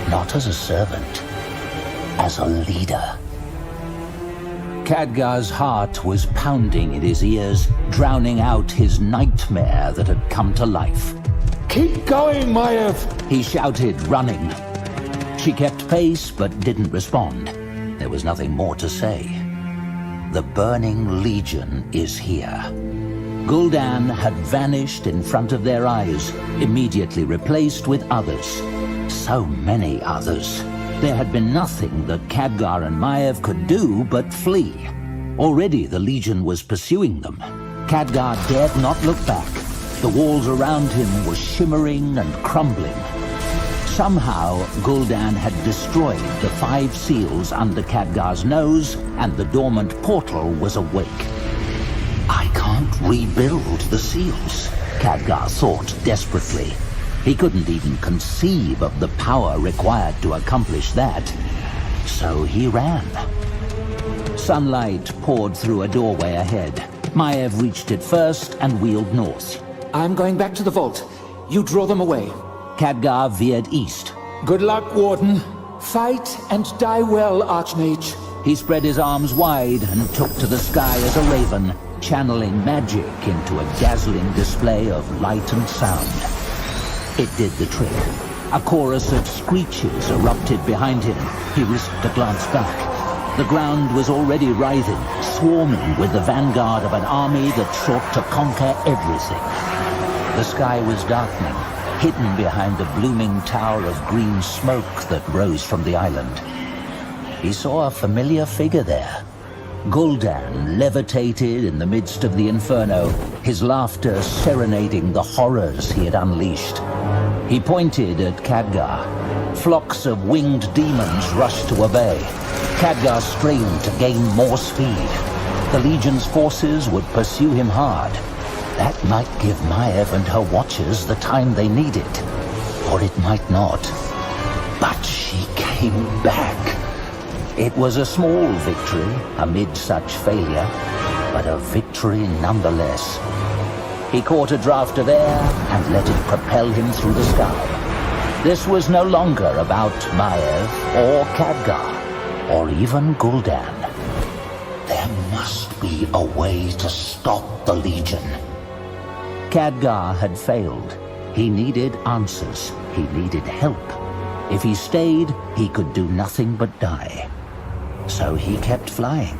not as a servant, as a leader. Khadgar's heart was pounding in his ears, drowning out his nightmare that had come to life. Keep going, Maiev! He shouted, running. She kept pace but didn't respond. There was nothing more to say. The Burning Legion is here. Guldan had vanished in front of their eyes, immediately replaced with others. So many others. There had been nothing that Khadgar and Maiev could do but flee. Already the Legion was pursuing them. Khadgar dared not look back. The walls around him were shimmering and crumbling. Somehow, Guldan had destroyed the 5 seals under Khadgar's nose, and the dormant portal was awake. I can't rebuild the seals, Khadgar thought desperately. He couldn't even conceive of the power required to accomplish that. So he ran. Sunlight poured through a doorway ahead. Maiev reached it first and wheeled north. I'm going back to the vault. You draw them away. Khadgar veered east. Good luck, Warden. Fight and die well, Archmage. He spread his arms wide and took to the sky as a raven, channeling magic into a dazzling display of light and sound. It did the trick. A chorus of screeches erupted behind him. He risked a glance back. The ground was already writhing, swarming with the vanguard of an army that sought to conquer everything. The sky was darkening, hidden behind a blooming tower of green smoke that rose from the island. He saw a familiar figure there. Guldan levitated in the midst of the inferno, his laughter serenading the horrors he had unleashed. He pointed at Khadgar. Flocks of winged demons rushed to obey. Khadgar strained to gain more speed. The Legion's forces would pursue him hard. That might give Maiev and her watchers the time they needed. Or it might not. But she came back. It was a small victory amid such failure, but a victory nonetheless. He caught a draft of air and let it propel him through the sky. This was no longer about Maiev or Khadgar, or even Guldan. There must be a way to stop the Legion. Khadgar had failed. He needed answers. He needed help. If he stayed, he could do nothing but die. So he kept flying.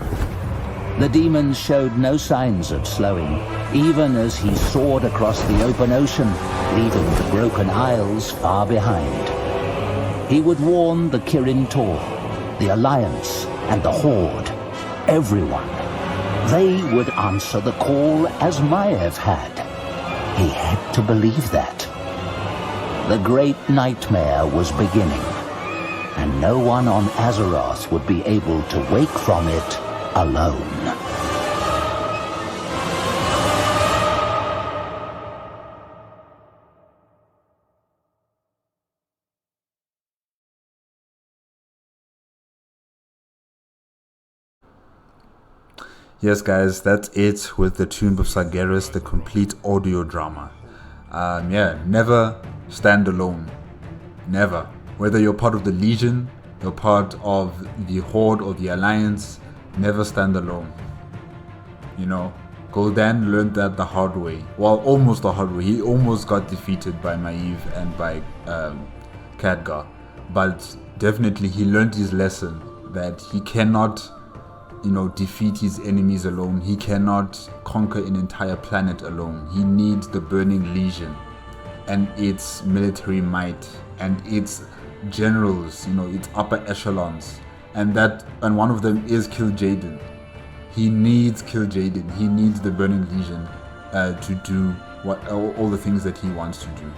The demons showed no signs of slowing, even as he soared across the open ocean, leaving the broken isles far behind. He would warn the Kirin Tor, the Alliance, and the Horde. Everyone. They would answer the call as Maiev had. He had to believe that. The great nightmare was beginning, and no one on Azeroth would be able to wake from it alone. Yes, guys, that's it with the Tomb of Sargeras, the complete audio drama. Yeah, never stand alone. Never. Whether you're part of the Legion, you're part of the Horde or the Alliance, never stand alone. You know, Guldan learned that the hard way. Well, almost the hard way. He almost got defeated by Maeve and by Khadgar. But definitely he learned his lesson that he cannot, you know, defeat his enemies alone. He cannot conquer an entire planet alone. He needs the Burning Legion and its military might and its generals, you know, its upper echelons. And one of them is KillJaeden. He needs KillJaeden. He needs the Burning Legion to do all the things that he wants to do.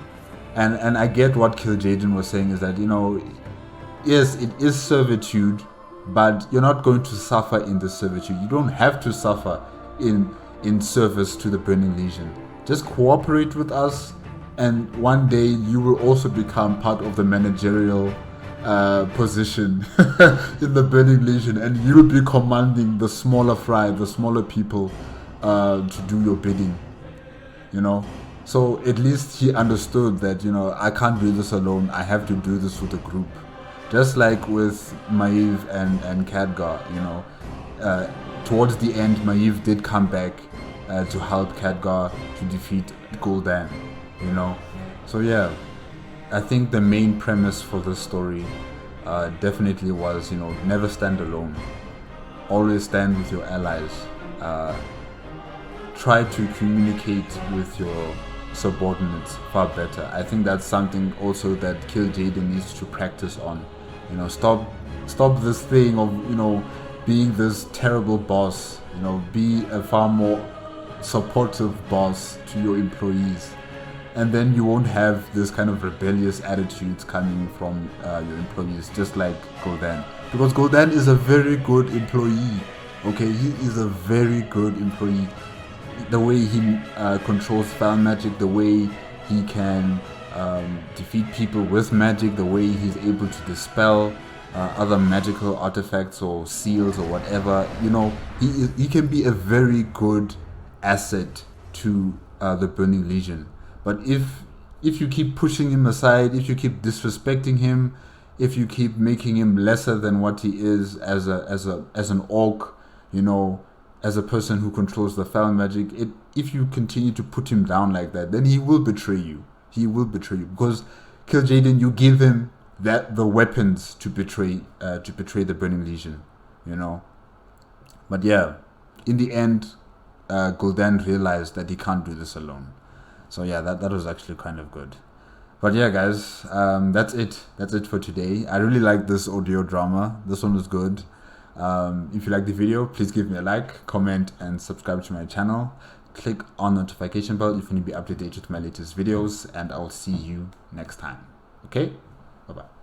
And I get what KillJaeden was saying is that, you know, yes, it is servitude, but you're not going to suffer in the servitude. You don't have to suffer in service to the Burning Legion. Just cooperate with us, and one day you will also become part of the managerial position in the Burning Legion, and you'll be commanding the smaller fry, the smaller people to do your bidding, you know. So at least he understood that, you know, I can't do this alone. I have to do this with a group. Just like with Maeve and Khadgar, you know, towards the end, Maeve did come back to help Khadgar to defeat Guldan, you know. So yeah, I think the main premise for this story definitely was, you know, never stand alone. Always stand with your allies. Try to communicate with your subordinates far better. I think that's something also that KillJaeden needs to practice on. You know, stop this thing of, you know, being this terrible boss. You know, be a far more supportive boss to your employees, and then you won't have this kind of rebellious attitudes coming from your employees, just like Guldan. Because Guldan is a very good employee. Okay, he is a very good employee. The way he controls spell magic, the way he can defeat people with magic, the way he's able to dispel other magical artifacts or seals or whatever, you know, he can be a very good asset to the Burning Legion. But if you keep pushing him aside, if you keep disrespecting him, if you keep making him lesser than what he is as an orc, you know, as a person who controls the foul magic, if you continue to put him down like that, then he will betray you. He will betray you, because KillJaeden, you give him the weapons to betray the Burning Legion, you know. But yeah, in the end, Guldan realized that he can't do this alone. So yeah, that was actually kind of good. But yeah, guys, that's it. That's it for today. I really like this audio drama. This one was good. If you like the video, please give me a like, comment, and subscribe to my channel. Click on the notification bell if you want to be updated with my latest videos, and I'll see you next time. Okay? Bye-bye.